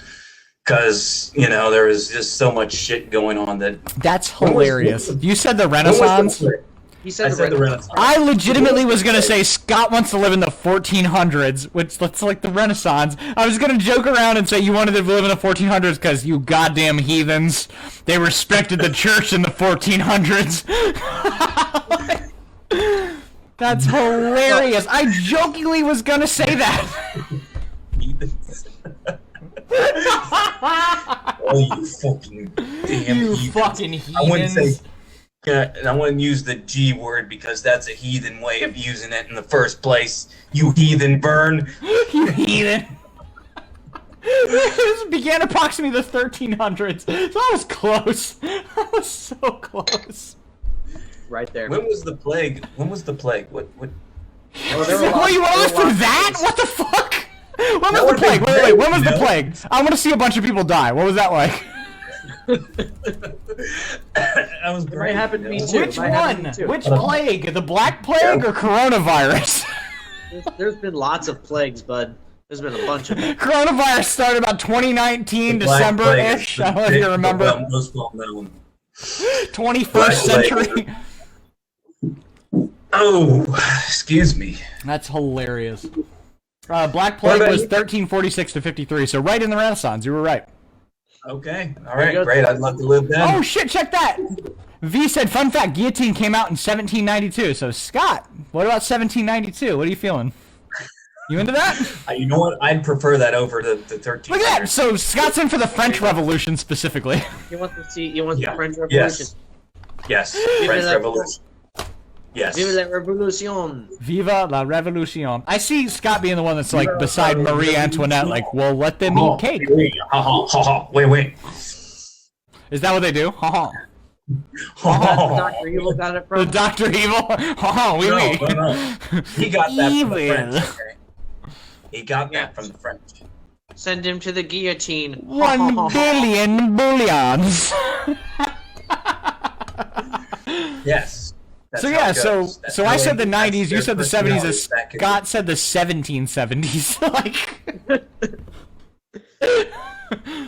because there was just so much shit going on that. That's hilarious. You said the Renaissance? He I said, said the Renaissance. I legitimately was gonna say Scott wants to live in the 1400s, which that's like the Renaissance. I was gonna joke around and say you wanted to live in the 1400s because you goddamn heathens. They respected the church in the 1400s. That's hilarious. I jokingly was gonna say that. Oh, you fucking damn You heathens. fucking I wouldn't say. heathens. Yeah, and I wouldn't use the G word because that's a heathen way of using it in the first place. You heathen burn. You heathen. This began approximately the 1300s, so I was close. I was so close. right there. When was the plague? What? Oh, there were a lot- Wait, you want to there live were a lot through of that? plagues. What the fuck? When was That the would've plague? been Wait, great, when was you the know? plague? I want to see a bunch of people die. What was that like? That was It great. might happen to me you know? too. Which Might happen one? to me too. Which plague? The Black Plague or coronavirus? There's been lots of plagues, bud. There's been a bunch of them. Coronavirus started about 2019, The Black Plague December-ish. is I don't know if you the remember. most well known. 21st Black Plague. century. Oh, excuse me. That's hilarious. Black What Plague about was you? 1346 to 53, so right in the Renaissance. You were right. Okay, all There you right, go. great. I'd love to live then. Oh shit! Check that. V said, "Fun fact: guillotine came out in 1792." So Scott, what about 1792? What are you feeling? You into that? You know what? I'd prefer that over the 1300s. Look at that. So Scott's in for the French Revolution specifically. You want to see? You want Yeah. the French Revolution? Yes. Yes, French la- Revolution. Yes. Vive la Revolution! Viva la Revolution! I see Scott being the one that's like beside Marie Antoinette, like, well, let them eat cake. Wait, ha, ha, ha, ha. Wait. Is that what they do? Ha ha. That's the Dr. Evil got it The from. Dr. Evil? Ha ha, oui, oui. No. He got that from the Evil. French. Okay? He got that from the French. Send him to the guillotine. 1 billion bullions. Yes. That's So how yeah, it so goes. That's so I how said the it- that's 90s, you their said the 70s, personality back in- Scott said the 1770s. Like,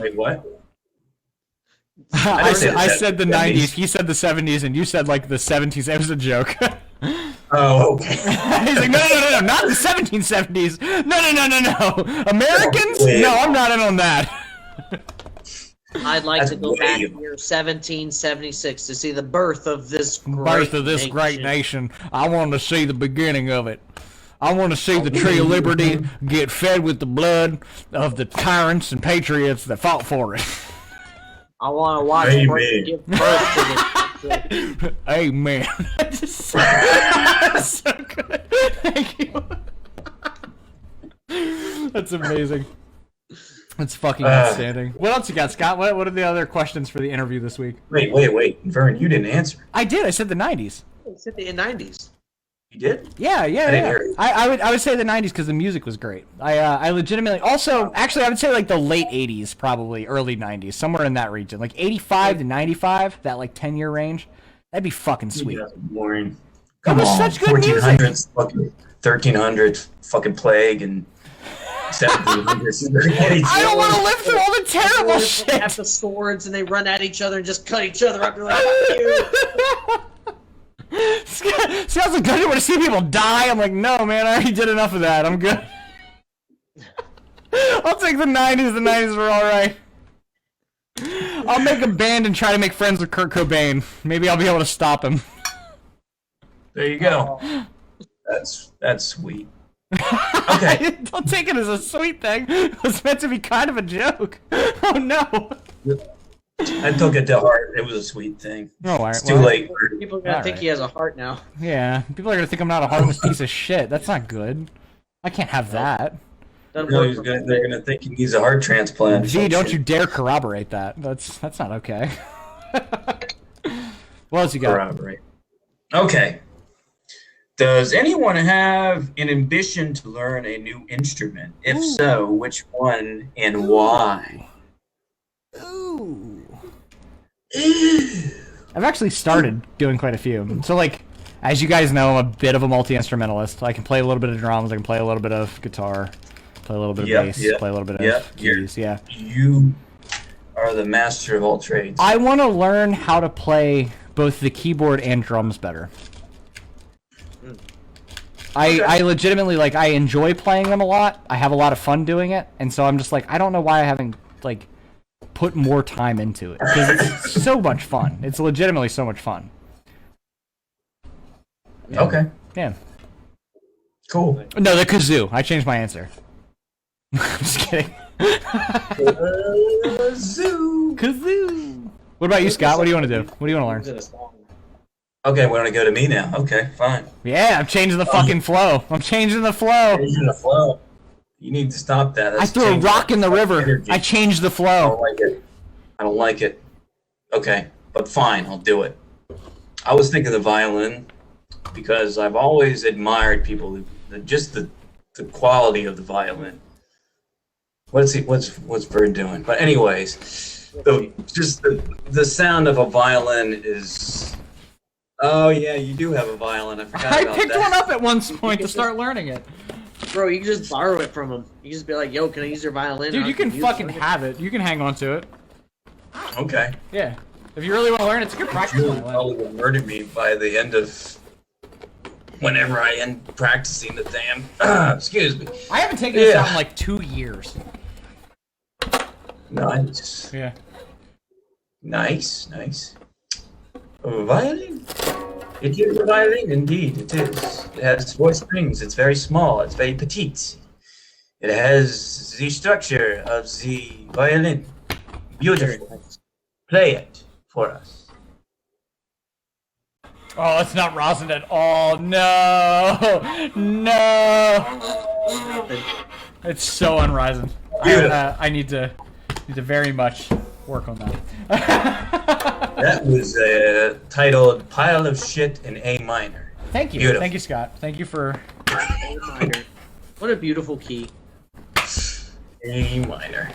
Wait, what? I didn't say the said the 70s. 90s, he said the 70s, and you said like the 70s. It was a joke. Oh, okay. He's like, no, not the 1770s. No. Americans? Wait. No, I'm not in on that. I'd like That's to go way- back to year 1776 to see the birth of this Birth of this great nation. I want to see the beginning of it. I want to see the tree of liberty get fed with the blood of the tyrants and patriots that fought for it. I want to watch Amen. Britain give birth to this country. Amen. That's so good. Thank you. That's amazing. That's fucking outstanding. What else you got, Scott? What are the other questions for the interview this week? Wait. Vern, you didn't answer. I did. I said the 90s. It's in the 90s. You did? Yeah. didn't hear it. I would say the 90s because the music was great. I legitimately also actually I would say like the late 80s, probably early 90s, somewhere in that region, like 85 to 95, that like 10-year range. That'd be fucking sweet. Yeah, boring. That Come was on, such good music. 1400s, fucking 1300s, fucking plague, and 1700s. I don't want to live through all the terrible They shit. have the swords and they run at each other and just cut each other up. You're like, "Fuck you." Sounds like I don't want to see people die. I'm like, no, man, I already did enough of that. I'm good. I'll take the 90s. The 90s were all right. I'll make a band and try to make friends with Kurt Cobain. Maybe I'll be able to stop him. There you go. That's sweet. Okay. Don't take it as a sweet thing. It was meant to be kind of a joke. Oh no. I took it to heart. It was a sweet thing. Oh, all right, It's too well, late. People are gonna All think right. he has a heart now. Yeah, people are gonna think I'm not a harmless piece of shit. That's not good. I can't have that. Doesn't No, work for they're gonna think he needs a heart transplant. or Gee, some don't shit. you dare corroborate that. That's not okay. What else you got? Corroborate. Okay. Does anyone have an ambition to learn a new instrument? If so, which one and why? Ooh. I've actually started doing quite a few. So, like, as you guys know, I'm a bit of a multi-instrumentalist. I can play a little bit of drums, I can play a little bit of guitar, play a little bit of Yep, bass, yep, play a little bit of yep, you're- keys, yeah. You are the master of all trades. I want to learn how to play both the keyboard and drums better. I legitimately, like, I enjoy playing them a lot. I have a lot of fun doing it, and so I'm just like, I don't know why I haven't, like, put more time into it. Because it's so much fun. It's legitimately so much fun. Okay. Yeah. Cool. No, the kazoo. I changed my answer. I'm just kidding. Zoo. Kazoo. What about you, Scott? What do you want to do? What do you want to learn? Okay, we're gonna go to me now. Okay, fine. Yeah, I'm changing the fucking flow. I'm changing the flow. Changing the flow. You need to stop that. I That's threw a changing rock in the fucking river. energy. I changed the I don't flow. like it. I don't like it. Okay, but fine, I'll do it. I was thinking the violin because I've always admired people just the quality of the violin. What's Bird doing? But anyways, the sound of a violin is. Oh yeah, you do have a violin. I forgot I about picked that. one up at one point to start learning it. Bro, you can just borrow it from him. You can just be like, "Yo, can I use your violin?" Dude, And you I can use fucking it. have it. You can hang on to it. Okay. Yeah. If you really want to learn, it's a good practice You violin. probably will murder me by the end of whenever I end practicing the damn. Excuse me. I haven't taken this Yeah. out in like 2 years. Nice. Yeah. Nice. A violin? It is a violin, indeed. It is. It has 4 strings. It's very small. It's very petite. It has the structure of the violin. Beautiful. Play it for us. Oh, it's not rosin at all. No. No. It's so unrosin. I need to very much work on that. That was titled Pile of Shit in A minor. Thank you. Beautiful. Thank you, Scott. Thank you for A minor. What a beautiful key. A minor.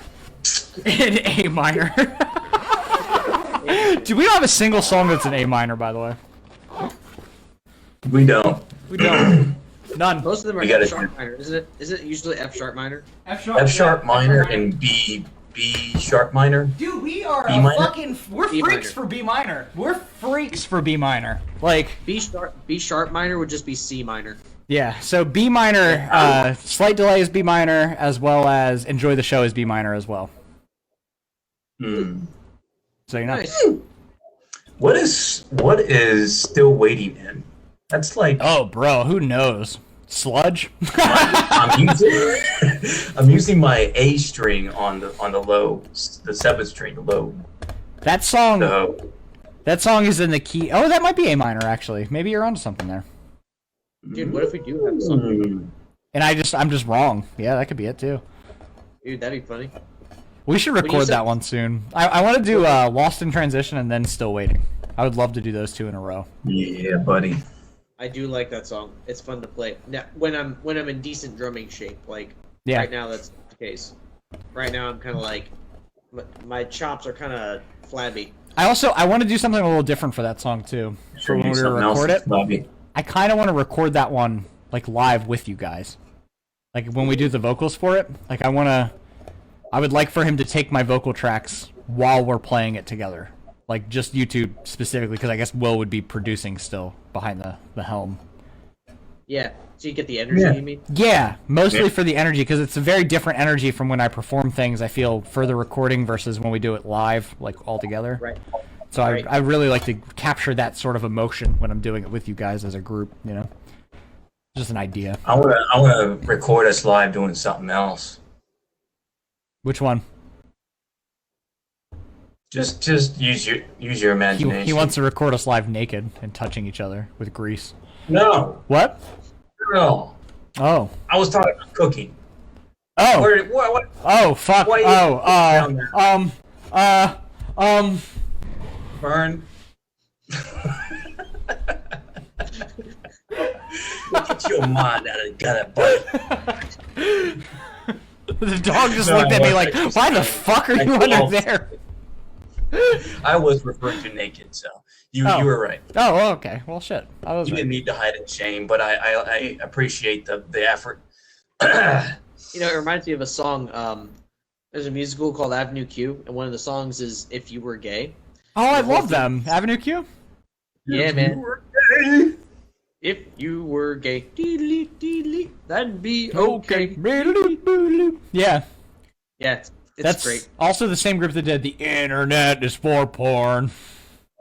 in A minor. Dude, we don't have a single song that's in A minor, by the way. We don't. We don't. None. Most of them are We gotta- F sharp minor. Is it usually F sharp minor? F sharp minor and B sharp minor. Dude, we are B minor? we're B freaks minor. for B minor. We're freaks for B minor. Like, B sharp minor would just be C minor. yeah. So B minor, Slight Delay is B minor, as well as Enjoy the Show is B minor as well. Hmm. So you know. Nice. What is Still Waiting in? That's like Oh, bro, who knows? Sludge. I'm using my A string on the low, the 7th string, the low. That song. So That song is in the key. Oh, that might be A minor actually. Maybe you're onto something there. Dude, what if we do have something? hmm. And I'm just wrong. Yeah, that could be it too. Dude, that'd be funny. We should you record said- that one soon. I want to do Lost in Transition and then Still Waiting. I would love to do those 2 in a row. Yeah, buddy. I do like that song. It's fun to play. Now, when I'm in decent drumming shape, like Yeah. right now that's the case. Right now I'm kind of like my chops are kind of flabby. I want to do something a little different for that song too. For when we record it, Bobby. I kind of want to record that one like live with you guys. Like when we do the vocals for it, like I would like for him to take my vocal tracks while we're playing it together. Like just YouTube specifically, because I guess Will would be producing still behind the helm. Yeah, so you get the energy. Yeah. You mean? Yeah, mostly Yeah. for the energy, because it's a very different energy from when I perform things. I feel for the recording versus when we do it live, like all together. Right. So Right. I really like to capture that sort of emotion when I'm doing it with you guys as a group. You know, just an idea. I wanna record us live doing something else. Which one? Just use your imagination. He wants to record us live naked and touching each other with grease. No, What? no. Oh. I was talking about cooking. Oh. What? Oh. Fuck. Why you down there? Burn. Get your mind out of the gutter, buddy. The dog just No, looked at me I like, just- why the fuck are you I under don't. there? I was referring to naked, so you were right. Oh, well, okay. Well, shit. I was You right. didn't need to hide in shame, but I appreciate the effort. You know, it reminds me of a song. There's a musical called Avenue Q, and one of the songs is "If You Were Gay." Oh, I love them. Avenue Q? Yeah, If man. you were gay. If you were gay, deedly, deedly, that'd be okay. Yeah. Yeah, it's That's great. also the same group that did The Internet is for Porn.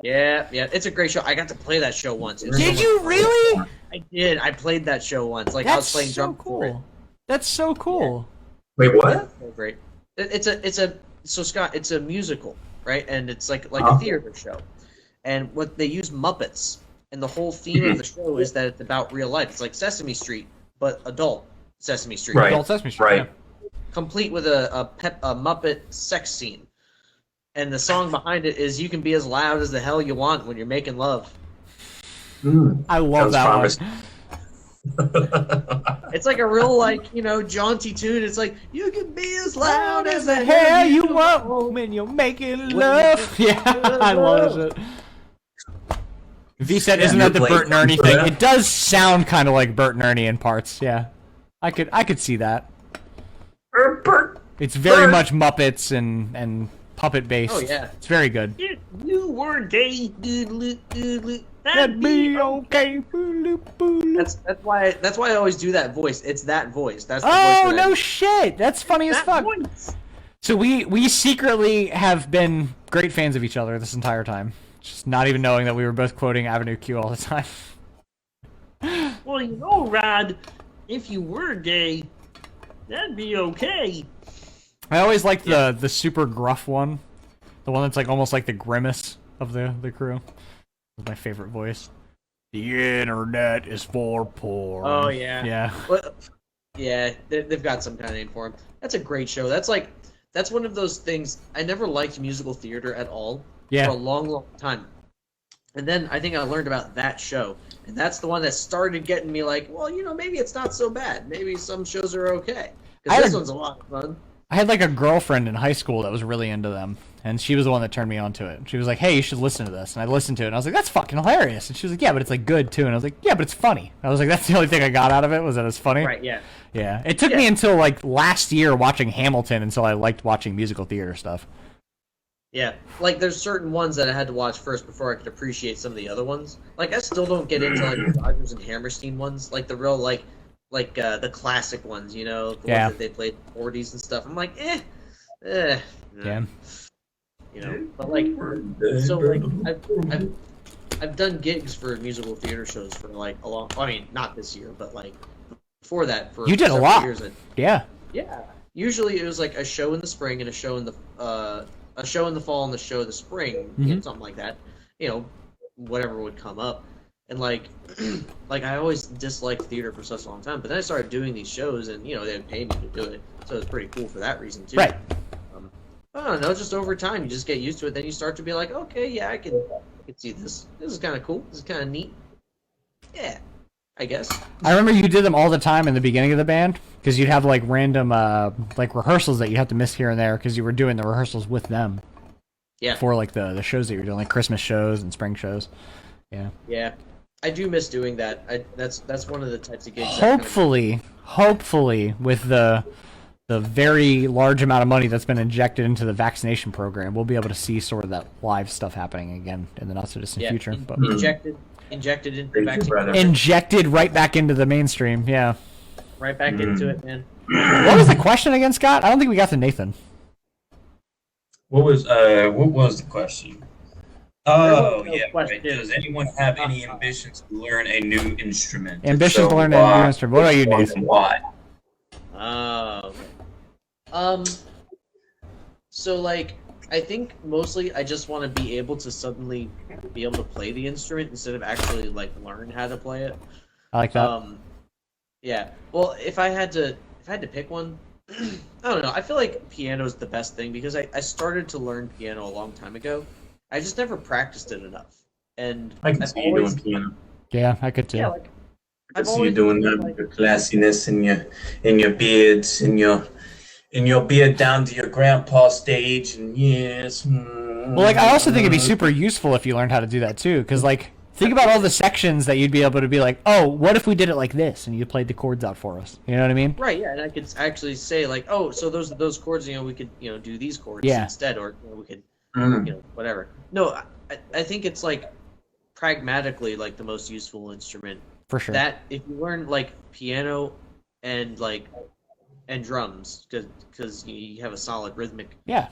Yeah, it's a great show. I got to play that show once. It's so Did much you fun. really? I did. I played that show once. Like I was That's playing so drum for it. cool. That's so cool. Wait, what? So great. So Scott, it's a musical, right? And it's like a Uh-huh. theater show. And what they use Muppets, and the whole theme of the show is that it's about real life. It's like Sesame Street, but adult Sesame Street. Right. Adult Sesame Street. Right. Complete with a Muppet sex scene. And the song behind it is "You can be as loud as the hell you want when you're making love." I love Sounds that promising. one. It's like a real, like, jaunty tune. It's like, you can be as loud as the hell you want when you're making love. Yeah, I love it. V said, "Isn't that the Bert and Ernie thing?" It does sound kind of like Bert and Ernie in parts. Yeah, I could see that. It's very much Muppets and puppet based. Oh yeah, it's very good. If you were gay, that'd be okay. That's why I always do that voice. It's that voice. That's the oh voice no shit! That's funny as fuck. Voice. So we secretly have been great fans of each other this entire time, just not even knowing that we were both quoting Avenue Q all the time. Well, Rod, if you were gay, that'd be okay. I always liked the super gruff one, the one that's like almost like the Grimace of the crew. Was my favorite voice. The internet is for porn. Oh yeah, yeah. Well, yeah, they've got some kind of name for him. That's a great show. That's one of those things. I never liked musical theater at all for a long time, and then I think I learned about that show, and that's the one that started getting me like, well, maybe it's not so bad. Maybe some shows are okay. Because this one's a lot of fun. I had like a girlfriend in high school that was really into them, and she was the one that turned me onto it. She was like, "Hey, you should listen to this," and I listened to it, and I was like, "That's fucking hilarious." And she was like, "Yeah, but it's like good too," and I was like, "Yeah, but it's funny." I was like, "That's the only thing I got out of it was that it's funny." Right? Yeah. Yeah. It took me until like last year watching Hamilton until I liked watching musical theater stuff. Yeah, like there's certain ones that I had to watch first before I could appreciate some of the other ones. Like I still don't get into like the Rodgers and Hammerstein ones, like the real like the classic ones, the ones that they played in the 40s and stuff. I'm like, yeah. But like, so like I've done gigs for musical theater shows for like a long. I mean, not this year, but like before that for you did a several lot. Years. Yeah. Yeah. Usually it was like a show in the spring and a show in the fall and a show in the spring, something like that. Whatever would come up. And like I always disliked theater for such a long time, but then I started doing these shows, and they would pay me to do it, so it was pretty cool for that reason too. Right. I don't know, just over time you just get used to it. Then you start to be like, okay, yeah, I can see this. This is kind of cool. This is kind of neat. Yeah, I guess. I remember you did them all the time in the beginning of the band, because you'd have like random like rehearsals that you had to miss here and there because you were doing the rehearsals with them. Yeah. For like the shows that you were doing, like Christmas shows and spring shows. Yeah. Yeah. I do miss doing that. That's one of the types of gigs. Hopefully, with the very large amount of money that's been injected into the vaccination program, we'll be able to see sort of that live stuff happening again in the not so distant future. But injected into the vaccine. Injected right back into the mainstream. Yeah. Right back into it, man. What was the question again, Scott? I don't think we got to Nathan. What was the question? Oh, yeah. Question. Right. Does anyone have any ambitions to learn a new instrument? Ambitions to learn a new instrument. What about you, Nathan? Why? So like, I think mostly I just want to be able to suddenly be able to play the instrument instead of actually like learn how to play it. I like that. Yeah. Well, if I had to pick one, I don't know. I feel like piano is the best thing because I started to learn piano a long time ago. I just never practiced it enough, and I can see you doing piano. Yeah, I could too. Yeah, like I can see you doing that with your classiness and your beards and your beard down to your grandpa stage and yes. Well, like I also think it'd be super useful if you learned how to do that too, because like think about all the sections that you'd be able to be like, oh, what if we did it like this, and you played the chords out for us. You know what I mean? Right. Yeah, and I could actually say like, oh, so those chords, we could do these chords instead, or we could whatever. No, I think it's like pragmatically like the most useful instrument. For sure. That if you learn like piano and drums, because you have a solid rhythmic. Yeah.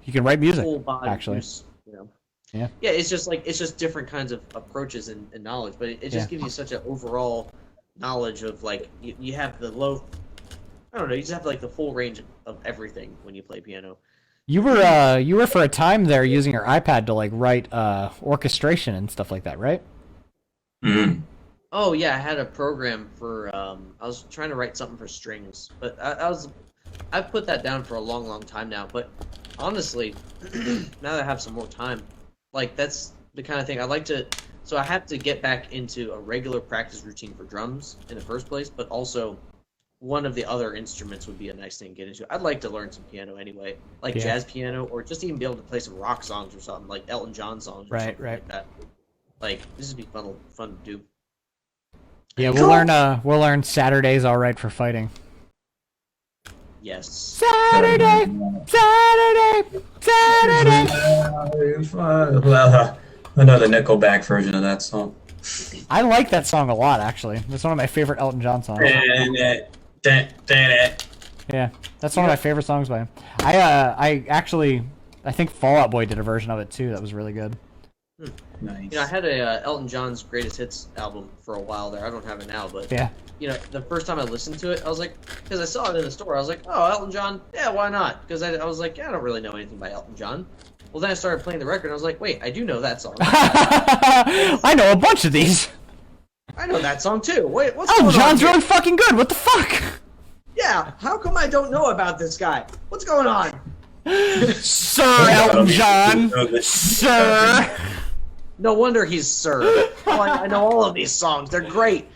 You can write music. Full body actually. use, Yeah. Yeah, it's just different kinds of approaches and knowledge, but it just gives you such an overall knowledge of like you have the low. I don't know. You just have like the full range of everything when you play piano. You were for a time there using your iPad to like write orchestration and stuff like that, right? Mm-hmm. Oh yeah, I had a program for I was trying to write something for strings, but I've put that down for a long time now. But honestly, now that I have some more time, like that's the kind of thing I like to So I have to get back into a regular practice routine for drums in the first place, but also one of the other instruments would be a nice thing to get into. I'd like to learn some piano anyway, like jazz piano, or just even be able to play some rock songs or something, like Elton John songs. Or something like that. Like this would be fun to do. Yeah, we'll learn Saturday's all right for fighting. Yes. Saturday. Another Nickelback version of that song. I like that song a lot, actually. That's one of my favorite Elton John songs. Yeah, that's one of my favorite songs by him. I think Fall Out Boy did a version of it too. That was really good. Nice. You know, I had a Elton John's Greatest Hits album for a while there. I don't have it now, but Yeah. you know, the first time I listened to it, I was like, because I saw it in the store, I was like, oh, Elton John, yeah, why not? Because I was like, yeah, I don't really know anything by Elton John. Well, then I started playing the record, and I was like, wait, I do know that song. I know a bunch of these. I know that song too. Wait, what's Elton going on John's here? really fucking good. What the fuck? Yeah, how come I don't know about this guy? What's going on? Sir Elton John. Sir. No wonder he's Sir. Oh, I know all of these songs. They're great.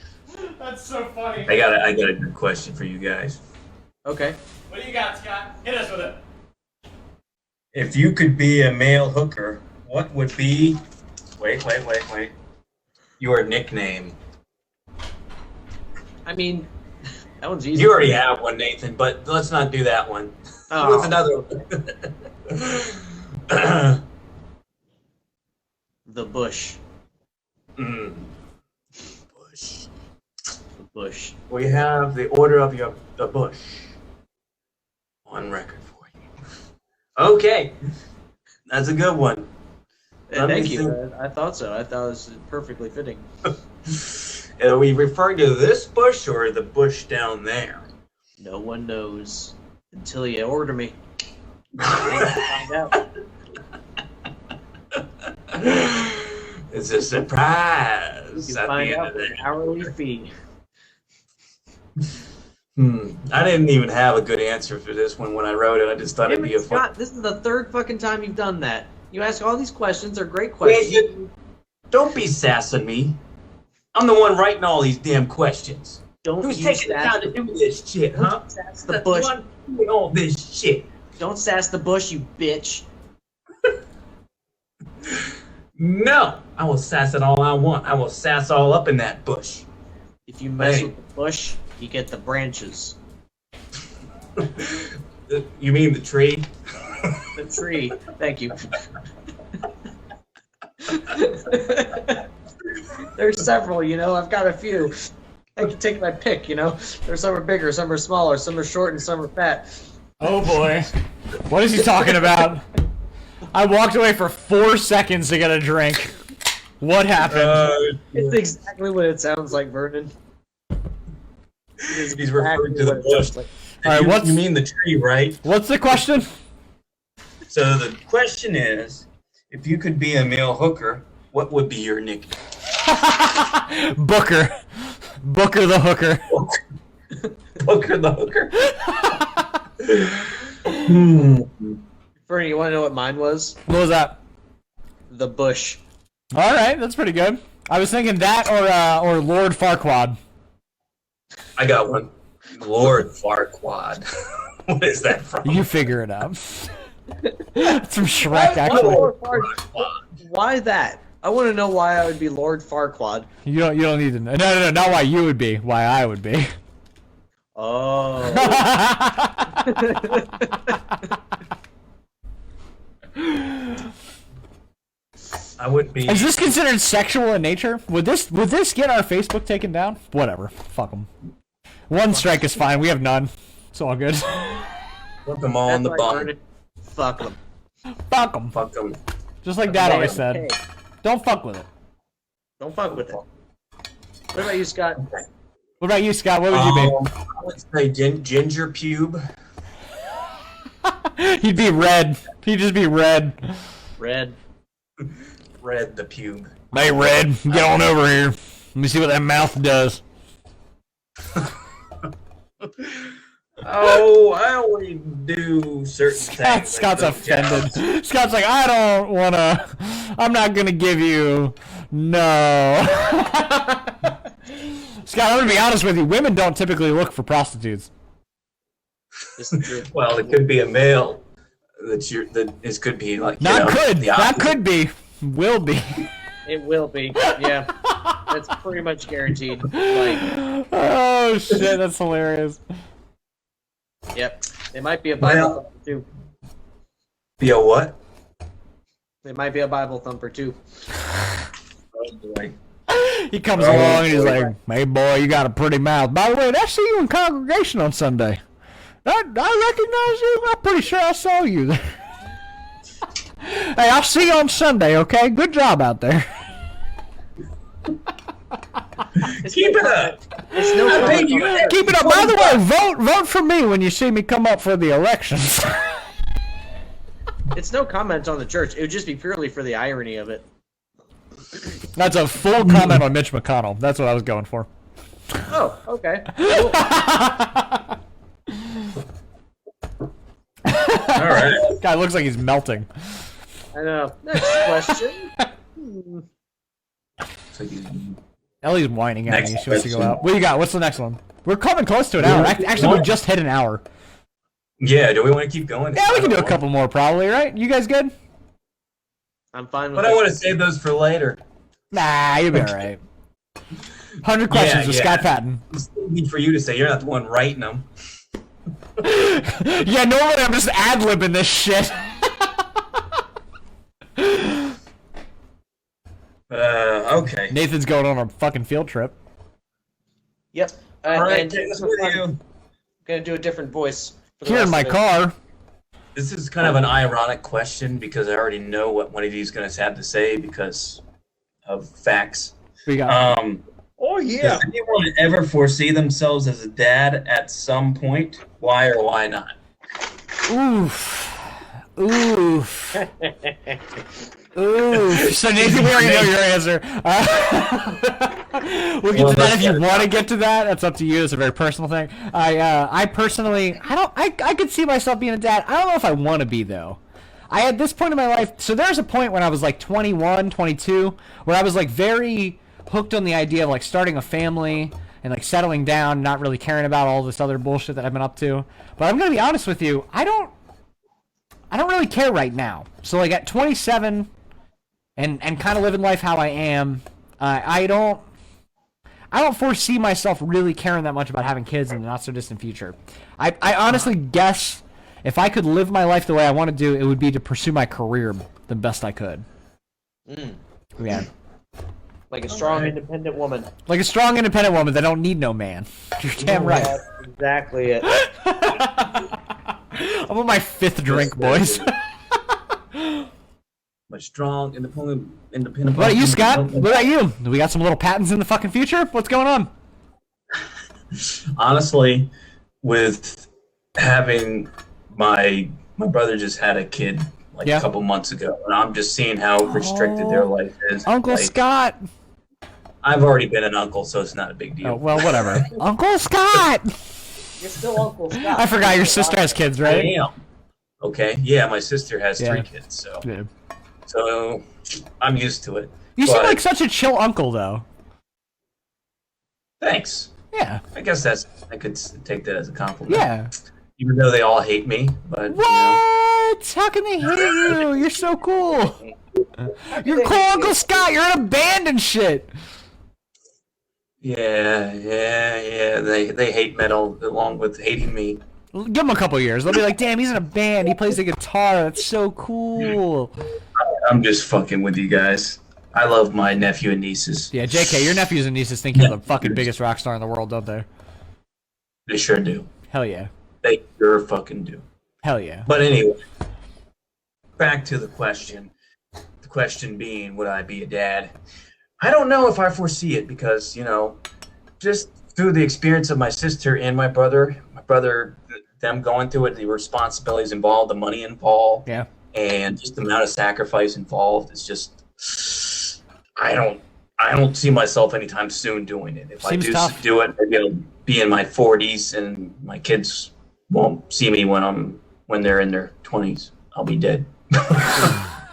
That's so funny. I got a good question for you guys. Okay. What do you got, Scott? Hit us with it. If you could be a male hooker, what would be... Wait. Your nickname. I mean, that one's easy. You already have one, Nathan, but let's not do that one. Oh. What's another one? The Bush. Bush. The Bush. We have the order of the Bush on record for you. Okay, that's a good one. Thank you. I thought so. I thought it was perfectly fitting. Are we referring to this bush or the bush down there? No one knows until you order me. Find out. It's a surprise You at the find end out of with it. an hourly fee. I didn't even have a good answer for this one when I wrote it. I just thought it'd be a fun. Scott, this is the third fucking time you've done that. You ask all these questions. They're great Wait, questions. don't be sassing me. I'm the one writing all these damn questions. Don't Who's use taking the sass time to do this shit, huh? Don't sass the That's bush. one doing all this shit. Don't sass the bush, you bitch. No, I will sass it all I want. I will sass all up in that bush. If you mess Hey. with the bush, you get the branches. You mean the tree? The tree. Thank you. There's several, you know. I've got a few. I can take my pick, you know. There's some are bigger, some are smaller, some are short, and some are fat. Oh boy. What is he talking about? I walked away for 4 seconds to get a drink. What happened? It's exactly what it sounds like, Vernon. He's referring to the what it sounds bush. like. All right, what's- You mean the tree, right? What's the question? So the question is, if you could be a male hooker, what would be your nickname? Booker. Booker the hooker. Booker the hooker? Vernon, you want to know what mine was? What was that? The bush. All right, that's pretty good. I was thinking that or Lord Farquaad. I got one. Lord Farquaad. What is that from? You figure it out. It's from Shrek, actually. Why that? I want to know why I would be Lord Farquaad. You don't need to know. No, not why you would be. Why I would be. Oh. I would be. Is this considered sexual in nature? Would this get our Facebook taken down? Whatever. Fuck them. One strike is fine. We have none. It's all good. Put them all in the That's why I bun. heard it. Fuck them. Fuck them. Fuck them. Just like Dad always said. Hey, Don't fuck with it. don't fuck with it. What about you, Scott? What about you, Scott? What would you be? I would say ginger pube. He'd be red. He'd just be red. Red. Red the pube. Hey, Red, get on over here. Let me see what that mouth does. Oh, I only do certain things. Scott's like jobs. offended. Scott's like, I don't wanna. I'm not gonna give you. No. Scott, I'm gonna be honest with you. Women don't typically look for prostitutes. This is true. Well, it could be a male. This could be like Not could. the That opposite. could be. Will be. It will be. Yeah. That's pretty much guaranteed. Like, Oh shit, that's hilarious. yep. It might be a Bible Well- thumper too. Be a what? It might be a Bible thumper too. Oh, boy. He comes Oh, along and he's boy. like, "Hey boy, you got a pretty mouth. By the way, did I see you in congregation on Sunday? I recognize you. I'm pretty sure I saw you there. Hey, I'll see you on Sunday, okay? Good job out there." Keep it up. It's no I comment paid you. on the church. Keep it up. By the way, vote for me when you see me come up for the elections. It's no comment on the church. It would just be purely for the irony of it. That's a full comment on Mitch McConnell. That's what I was going for. Oh, okay. Cool. All right. Guy looks like he's melting. I know. Next question. Hmm. So you- Ellie's whining at Next me. She wants to go question. out. What you got? What's the next one? We're coming close to an hour. Actually, we just hit an hour. Yeah. Do we want to keep going? Yeah, we can do a couple more probably, right? You guys good? I'm fine with But it. I want to save those for later. Nah, you'll be alright. 100 questions with yeah. Scott Patton. It's need for you to say. You're not the one writing them. Yeah, normally I'm just ad-libbing this shit. Okay. Nathan's going on a fucking field trip. Yep. All right, And take this with you. I'm gonna do a different voice. for the Here in rest my of it. car. This is kind of an ironic question because I already know what one of you is going to have to say because of facts. We got Oh yeah. Does anyone ever foresee themselves as a dad at some point? Why or why not? oof. Oof. Oof. So Nathan, we already know your answer. We'll get Well, to that if you that's- want to get to that. That's up to you. It's a very personal thing. I personally, I could see myself being a dad. I don't know if I want to be though. At this point in my life, so there's a point when I was like 21, 22, where I was like very hooked on the idea of like starting a family and like settling down, not really caring about all this other bullshit that I've been up to. But I'm gonna be honest with you, I don't really care right now. So like at 27 and kind of living life how I am, I don't foresee myself really caring that much about having kids in the not so distant future. I honestly guess if I could live my life the way I want to do, it would be to pursue my career the best I could. Mm. Yeah. Like a strong, Alright. independent woman. Like a strong, independent woman that don't need no man. You're damn right. That's exactly it. I'm on my 5th drink, boys. My strong, independent. What about you, Scott? What about you? We got some little patents in the fucking future? What's going on? Honestly, with having my brother just had a kid like Yeah. a couple months ago, and I'm just seeing how restricted their life is. Uncle Like, Scott. I've already been an uncle, so it's not a big deal. Oh, well, whatever. Uncle Scott! You're still Uncle Scott. I forgot your sister has kids, I right? am. Okay. Yeah, my sister has Yeah. 3 kids, so Yeah. I'm used to it. You seem But- like such a chill uncle, though. Thanks. Yeah. I guess I could take that as a compliment. Yeah. Even though they all hate me, but you know, What? How can they hate you? You're so cool. You're cool, Uncle Scott. You're in a band and shit. yeah. They hate metal along with hating me. Give them a couple years. They'll be like, damn, he's in a band. He plays the guitar. That's so cool. I'm just fucking with you guys. I love my nephew and nieces. Yeah, JK, your nephews and nieces think you're the fucking biggest rock star in the world, don't they? They sure do. Hell yeah. They sure fucking do. Hell yeah. But anyway, back to the question. The question being, would I be a dad? I don't know if I foresee it because, you know, just through the experience of my sister and my brother, them going through it, the responsibilities involved, the money involved, Yeah. and just the amount of sacrifice involved, it's just, I don't see myself anytime soon doing it. If Seems I do tough. do it, maybe I'll be in my 40s and my kids won't see me when they're in their 20s. I'll be dead.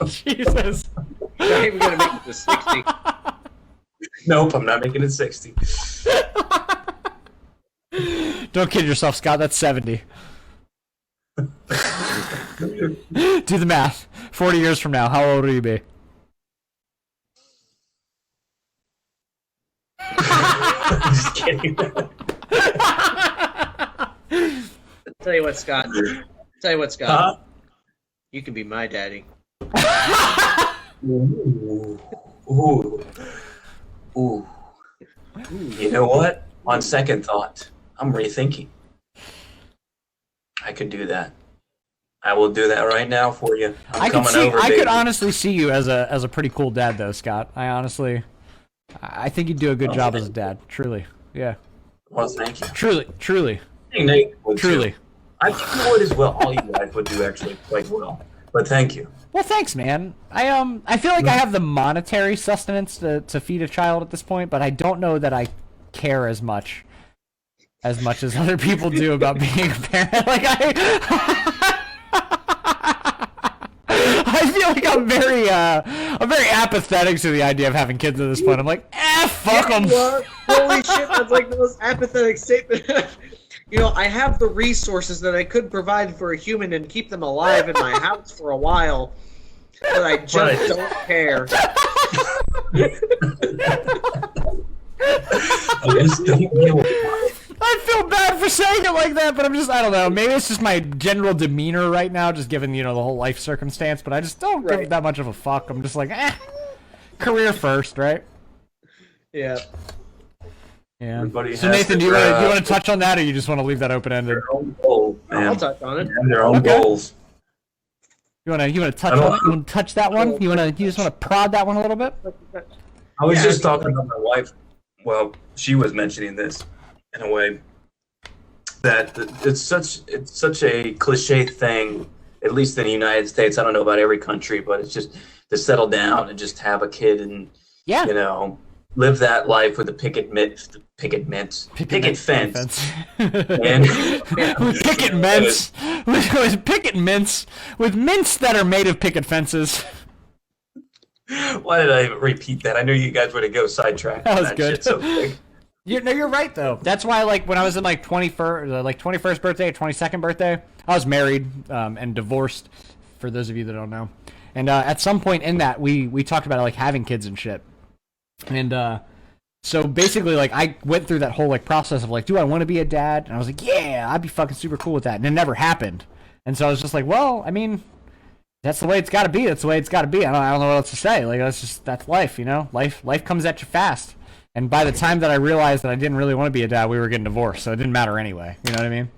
Jesus. You're not even gonna make it to 60. Nope, I'm not making it 60. Don't kid yourself, Scott. That's 70. Do the math. 40 years from now, how old will you be? Just kidding. Tell you what, Scott. Huh? You can be my daddy. Ooh. Ooh. Ooh. You know what? On second thought, I'm rethinking. I could do that. I will do that right now for you. I'm coming over, I baby. could honestly see you as a pretty cool dad, though, Scott. I think you'd do a good job as a dad. Truly, yeah. Well, thank you. Truly. Hey, Nate would too. Truly. I think you would as well. All you guys would do actually quite well. But thank you. Well, thanks, man. I feel like I have the monetary sustenance to feed a child at this point, but I don't know that I care as much as other people do about being a parent. Like I feel like I'm very apathetic to the idea of having kids at this point. I'm like, fuck them. Holy shit, that's like the most apathetic statement. You know, I have the resources that I could provide for a human and keep them alive in my house for a while, but I just don't care. I feel bad for saying it like that, but I don't know. Maybe it's just my general demeanor right now, just given, the whole life circumstance, but I just don't give that much of a fuck. I'm just like, career first, right? Yeah. Yeah. Everybody So has Nathan, do you their, want to touch on that, or you just want to leave that open-ended? their own goals, man. I'll touch on it. And their own Okay. goals. You want to touch on it? You want to touch that one? You just want to prod that one a little bit? I was Yeah, just talking about my wife. Well, she was mentioning this in a way that it's such a cliche thing, at least in the United States. I don't know about every country, but it's just to settle down and just have a kid and live that life with a picket fence. And With picket mints. With picket mints. With mints that are made of picket fences. why did I repeat that? I knew you guys were to go sidetrack. That was on good. Shit so quick. You're right though. That's why, like, when I was in my 21st birthday, 22nd birthday, I was married and divorced. For those of you that don't know, and at some point in that, we talked about like having kids and shit, and so basically, like, I went through that whole like process of like, do I want to be a dad? And I was like, yeah, I'd be fucking super cool with that, and it never happened. And so I was just like, well, I mean, that's the way it's got to be. That's the way it's got to be. I don't know what else to say. Like, that's life, Life comes at you fast. And by the time that I realized that I didn't really want to be a dad, we were getting divorced, so it didn't matter anyway. You know what I mean?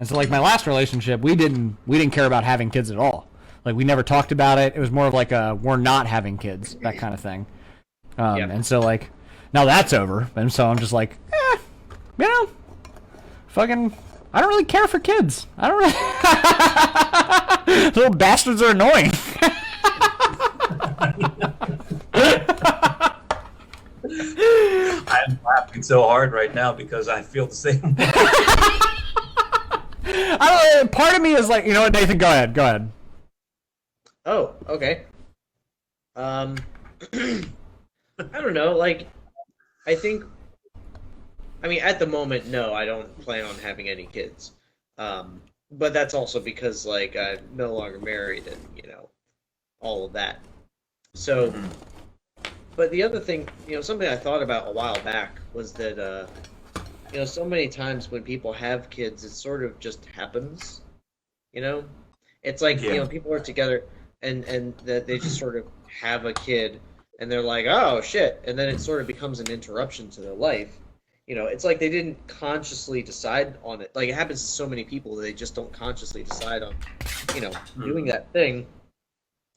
And so, like, my last relationship, we didn't care about having kids at all. Like, we never talked about it. It was more of like a we're not having kids, that kind of thing. And so, like, now that's over, and so I'm just like, fucking, I don't really care for kids. I don't really. Little bastards are annoying. I'm laughing so hard right now because I feel the same way. I don't know, part of me is like, you know what, Nathan, go ahead. Oh, okay. I don't know, like, I mean, at the moment, no, I don't plan on having any kids. But that's also because, like, I'm no longer married and, all of that. So, but the other thing, something I thought about a while back was that, so many times when people have kids, it sort of just happens, It's like, people are together and that they just sort of have a kid and they're like, oh, shit, and then it sort of becomes an interruption to their life. It's like they didn't consciously decide on it. Like, it happens to so many people that they just don't consciously decide on, doing that thing.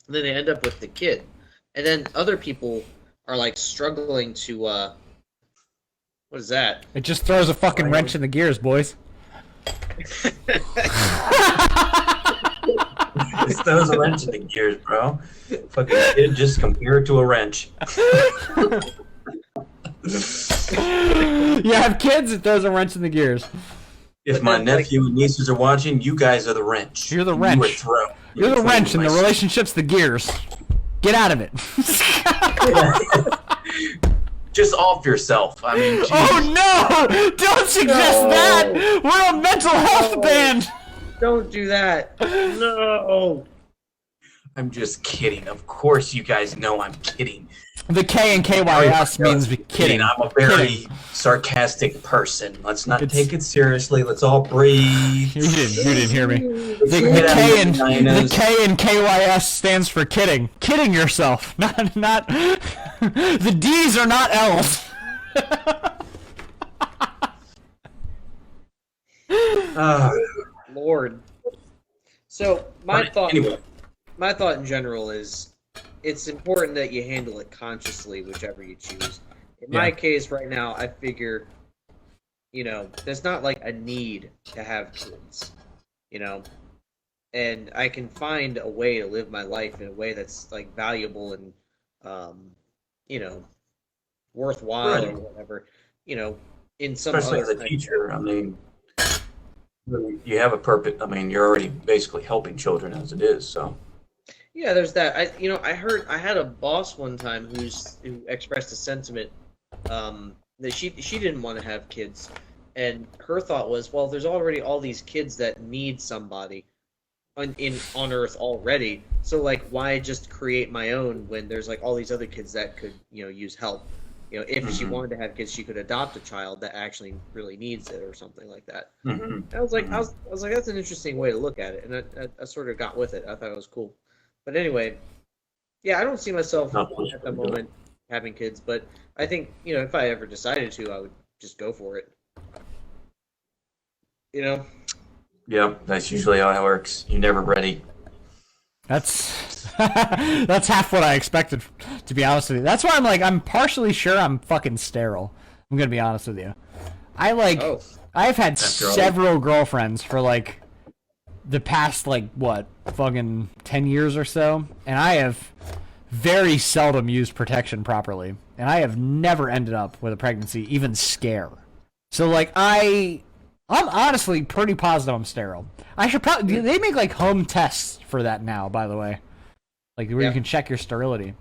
And then they end up with the kid. And then other people are, like, struggling to, what is that? It just throws a fucking wrench in the gears, boys. It throws a wrench in the gears, bro. Fucking kid, just compare it to a wrench. You have kids, it throws a wrench in the gears. If But my then, like- nephew and nieces are watching, you guys are the wrench. You're the You wrench. were thrown. You're the wrench, and the relationship. relationship's the gears. Get out of it. Just off yourself. I mean, geez. Oh no! Don't suggest No. that. We're a mental health No. band. Don't do that. No. I'm just kidding. Of course, you guys know I'm kidding. The K in KYS means kidding. I'm a very Kidding. sarcastic person. Let's not It's- take it seriously. Let's all breathe. You didn't hear me. Let's The get out K of in the dinos. the K in KYS stands for kidding. Kidding yourself. Not. The D's are not L's. Lord. So my But thought, anyway, my thought in general is, it's important that you handle it consciously, whichever you choose. In my Yeah. case, right now, I figure, there's not like a need to have kids, and I can find a way to live my life in a way that's like valuable and, worthwhile or Right. whatever, in some especially as other a teacher, I mean, you have a purpose. I mean, you're already basically helping children as it is. So, Yeah, there's that. I had a boss one time who expressed a sentiment that she didn't want to have kids, and her thought was, well, there's already all these kids that need somebody on Earth already, so like why just create my own when there's like all these other kids that could use help. If she Mhm. wanted to have kids, she could adopt a child that actually really needs it or something like that. mhm. I was like, I was like, that's an interesting way to look at it, and I sort of got with it. I thought it was cool. But anyway, yeah, I don't see myself Not at the moment having kids, but I think if I ever decided to, I would just go for it. Yep, that's usually how it works. You're never ready. That's that's half what I expected, to be honest with you. That's why I'm partially sure I'm fucking sterile. I'm gonna be honest with you. Oh, I've had After all. several girlfriends for like the past fucking 10 years or so, and I have very seldom used protection properly, and I have never ended up with a pregnancy, even scare. So I'm honestly pretty positive I'm sterile. I should probably they make like home tests for that now, by the way, like where Yeah. you can check your sterility.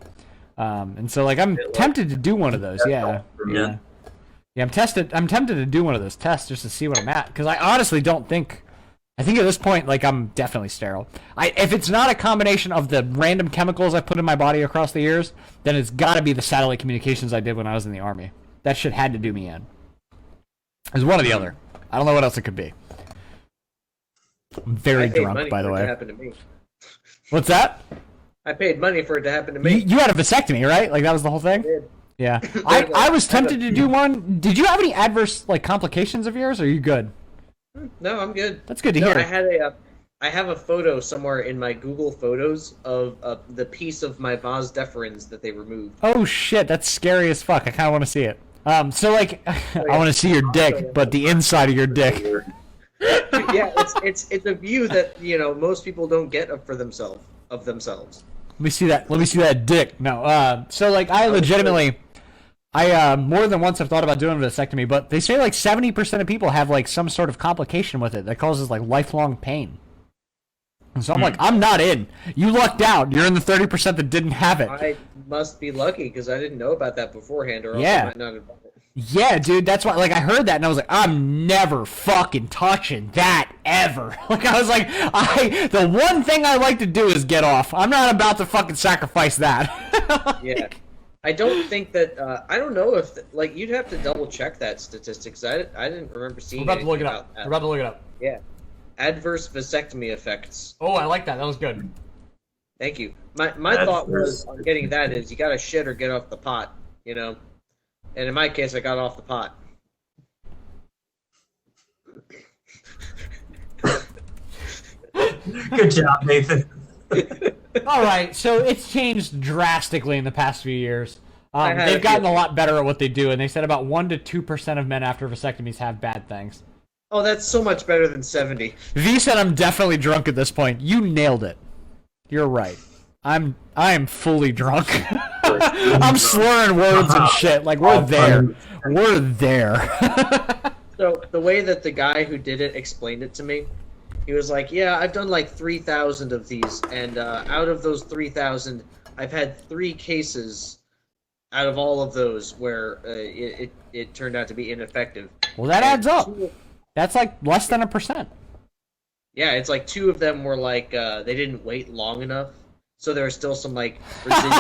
And so I'm tempted to do one of those. Yeah. For Yeah. men. Yeah, I'm tempted to do one of those tests just to see what I'm at, because I honestly don't think. I think at this point, I'm definitely sterile. If it's not a combination of the random chemicals I put in my body across the years, then it's got to be the satellite communications I did when I was in the army. That shit had to do me in. It's one or the other. I don't know what else it could be. I'm very I paid drunk, money by the for it to way. happen to me. What's that? I paid money for it to happen to You, me. you had a vasectomy, right? That was the whole thing? I did. Yeah. I was tempted to do one. Did you have any adverse complications of yours, or are you good? No, I'm good. That's good to No, hear. I have a photo somewhere in my Google Photos of the piece of my vas deferens that they removed. Oh shit, that's scary as fuck. I kind of want to see it. I want to see your dick, but the inside of your dick. Yeah, it's a view that most people don't get of themselves. Let me see that. Let me see that dick. No. I legitimately, more than once have thought about doing a vasectomy, but they say 70% of people have some sort of complication with it that causes lifelong pain. And so I'm I'm not in. You lucked out. You're in the 30% that didn't have it. I must be lucky because I didn't know about that beforehand, or else Yeah. I might not have done it. Yeah, dude, that's why, I heard that, and I was like, I'm never fucking touching that, ever. The one thing I like to do is get off. I'm not about to fucking sacrifice that. Yeah. I don't think that, I don't know if, you'd have to double check that statistics. I didn't remember seeing We're about to look it anything up. about that. We're about to look it up. Yeah. Adverse vasectomy effects. Oh, I like that. That was good. Thank you. My thought was on getting that is you gotta shit or get off the pot, And in my case, I got off the pot. Good job, Nathan. All right, so it's changed drastically in the past few years. I had They've a gotten a feeling. lot better at what they do, and they said about 1 to 2% of men after vasectomies have bad things. Oh, that's so much better than 70. V said I'm definitely drunk at this point. You nailed it. You're right. I am fully drunk. I'm slurring words and shit. We're there. We're there. So the way that the guy who did it explained it to me, he was like, "Yeah, I've done like 3,000 of these, and out of those 3,000, I've had 3 cases out of all of those where it turned out to be ineffective." Well, that And adds up. 2 That's like less than 1%. Yeah, it's like 2 of them were like they didn't wait long enough, so there was still some like residual.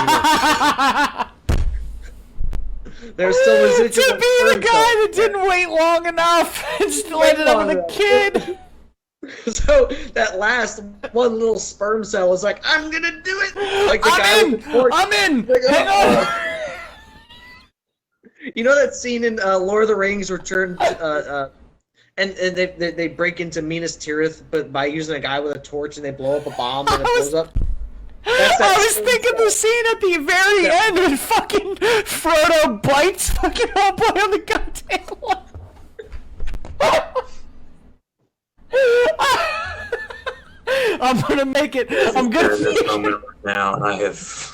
There's still residual. To be the sperm guy cells that there. didn't wait long enough and still ended up with a kid. So that last one little sperm cell was like, "I'm gonna do it!" Like the guy I'm with the torch. in! I'm in! Like, Hang oh. on! You know that scene in Lord of the Rings Return, and they break into Minas Tirith, but by using a guy with a torch and they blow up a bomb and it blows up. That's that I was sperm thinking cell. the scene at the very end when fucking Frodo bites fucking Hellboy on the goddamn line. I'm gonna make it. I'm We're in gonna. this moment right now, and I have.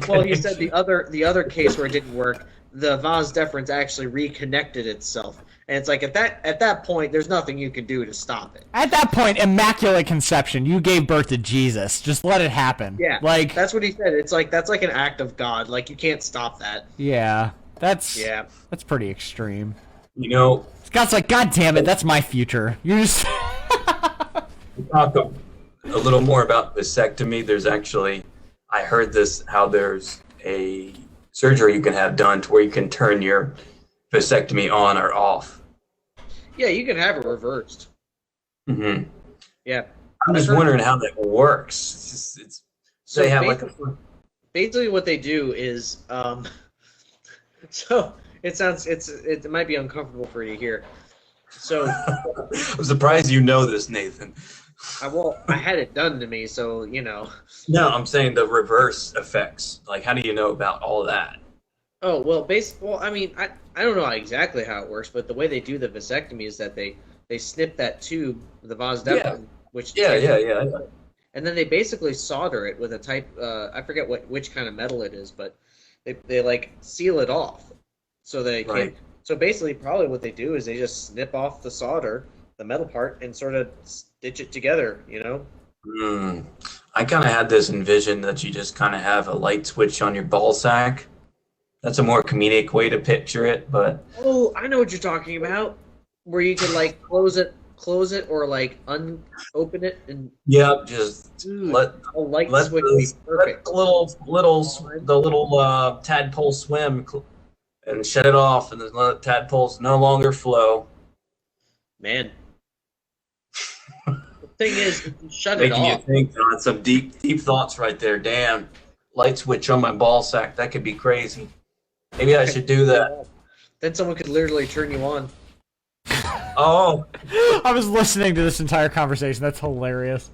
Well, you said the other case where it didn't work, the vas deferens actually reconnected itself, and it's like at that point, there's nothing you can do to stop it. At that point, immaculate conception. You gave birth to Jesus. Just let it happen. Yeah, Like, that's what he said. It's like that's like an act of God. Like you can't stop that. yeah, that's pretty extreme. You know, Scott's like, God damn it, that's my future. You're just. we talk a little more about vasectomy. There's actually, I heard this, how there's a surgery you can have done to where you can turn your vasectomy on or off. Yeah, you can have it reversed. Mm-hmm. Yeah. I'm just I've heard- wondering how that works. It's So they have like basically what they do is so it might be uncomfortable for you to hear. So I'm surprised you know this, Nathan. I had it done to me, so you know. No, I'm saying the reverse effects. Like, how do you know about all of that? Oh well, I mean, I don't know exactly how it works, but the way they do the vasectomy is that they snip that tube, the vas deferens, which Yeah. and then they basically solder it with a type I forget which kind of metal it is, but they like seal it off, so they can. Right. So basically, probably what they do is they just snip off the solder, the metal part, and sort of stitch it together. You know. I kind of had this envision that you just kind of have a light switch on your ball sack. That's a more comedic way to picture it, but Oh, I know what you're talking about. Where you could like close it, or like open it, and yeah, just dude, let a light let switch the, would be let perfect. the little tadpole swim and shut it off, and then let tadpoles no longer flow. Man. The thing is, if you shut it Making you off. think on some deep thoughts right there. Damn, light switch on my ball sack. That could be crazy. Maybe I should do that. Then someone could literally turn you on. Oh, I was listening to this entire conversation. That's hilarious.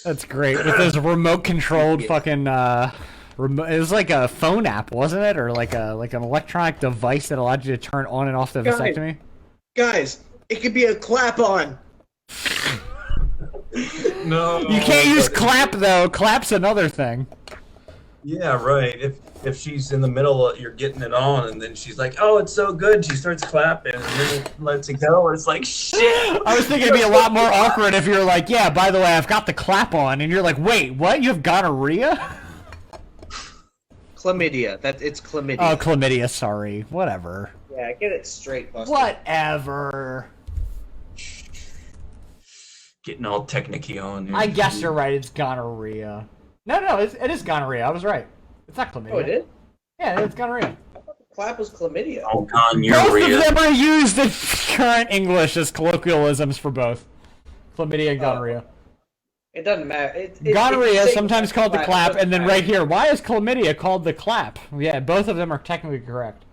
That's great. With those remote controlled fucking it was like a phone app, wasn't it? Or like an electronic device that allowed you to turn on and off the vasectomy? Guys, it could be a clap on. no. You can't use clap though. Clap's another thing. Yeah, right. If she's in the middle of, you're getting it on, and then she's like, "Oh, it's so good," she starts clapping, and then it lets it go. It's like, shit. I was thinking it'd be a lot more awkward if you're like, yeah, by the way, I've got the clap on, and you're like, wait, what? You have gonorrhea? Chlamydia. It's chlamydia. Oh, chlamydia. Sorry. Whatever. Yeah, get it straight, Buster. Whatever. Getting all technicky on. I guess you're right. It's gonorrhea. No, it is gonorrhea. I was right. It's not chlamydia. Oh, it is? Yeah, it's gonorrhea. I thought the clap was chlamydia. Oh, Both of gonorrhea. them are used in current English as colloquialisms for both. Chlamydia and gonorrhea. It doesn't matter. Gonorrhea, sometimes called the clap, doesn't and then matter. right here, why is chlamydia called the clap? Yeah, both of them are technically correct.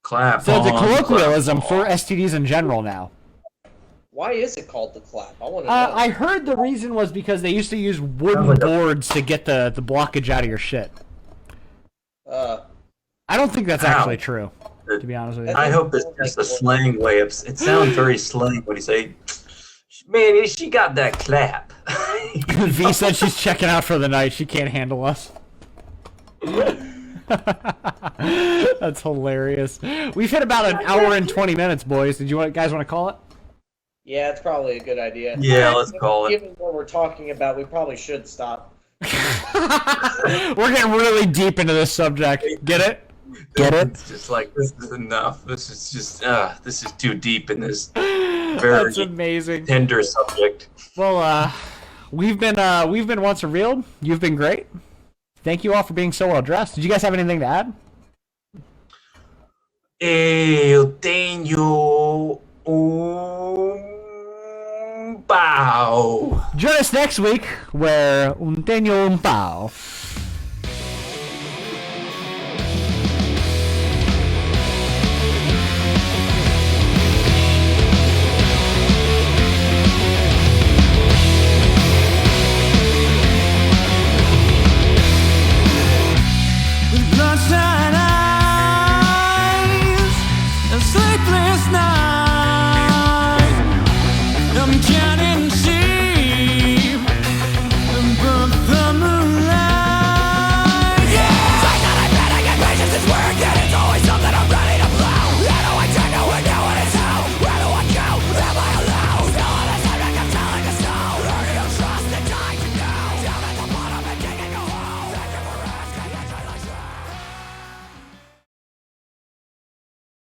Clap. So it's a on, colloquialism clap for on. STDs in general now. Why is it called the clap? I want to know. I heard the reason was because they used to use wooden boards to get the blockage out of your shit. I don't think that's Ow. actually true, to be honest with you. I hope it's just a slang way of. It sounds very slang when you say, "Man, she got that clap." V said she's checking out for the night. She can't handle us. That's hilarious. We've hit about an hour and 20 minutes, boys. Did you guys want to call it? Yeah, it's probably a good idea. Yeah, let's call it. Given what we're talking about, we probably should stop. We're getting really deep into this subject. Get it? Get it? It's just like, this is enough. This is just, this is too deep in this very That's amazing. tender subject. Well, we've been Once Revealed. You've been great. Thank you all for being so well dressed. Did you guys have anything to add? Eu tenho pau. Join us next week where un tenho un pau.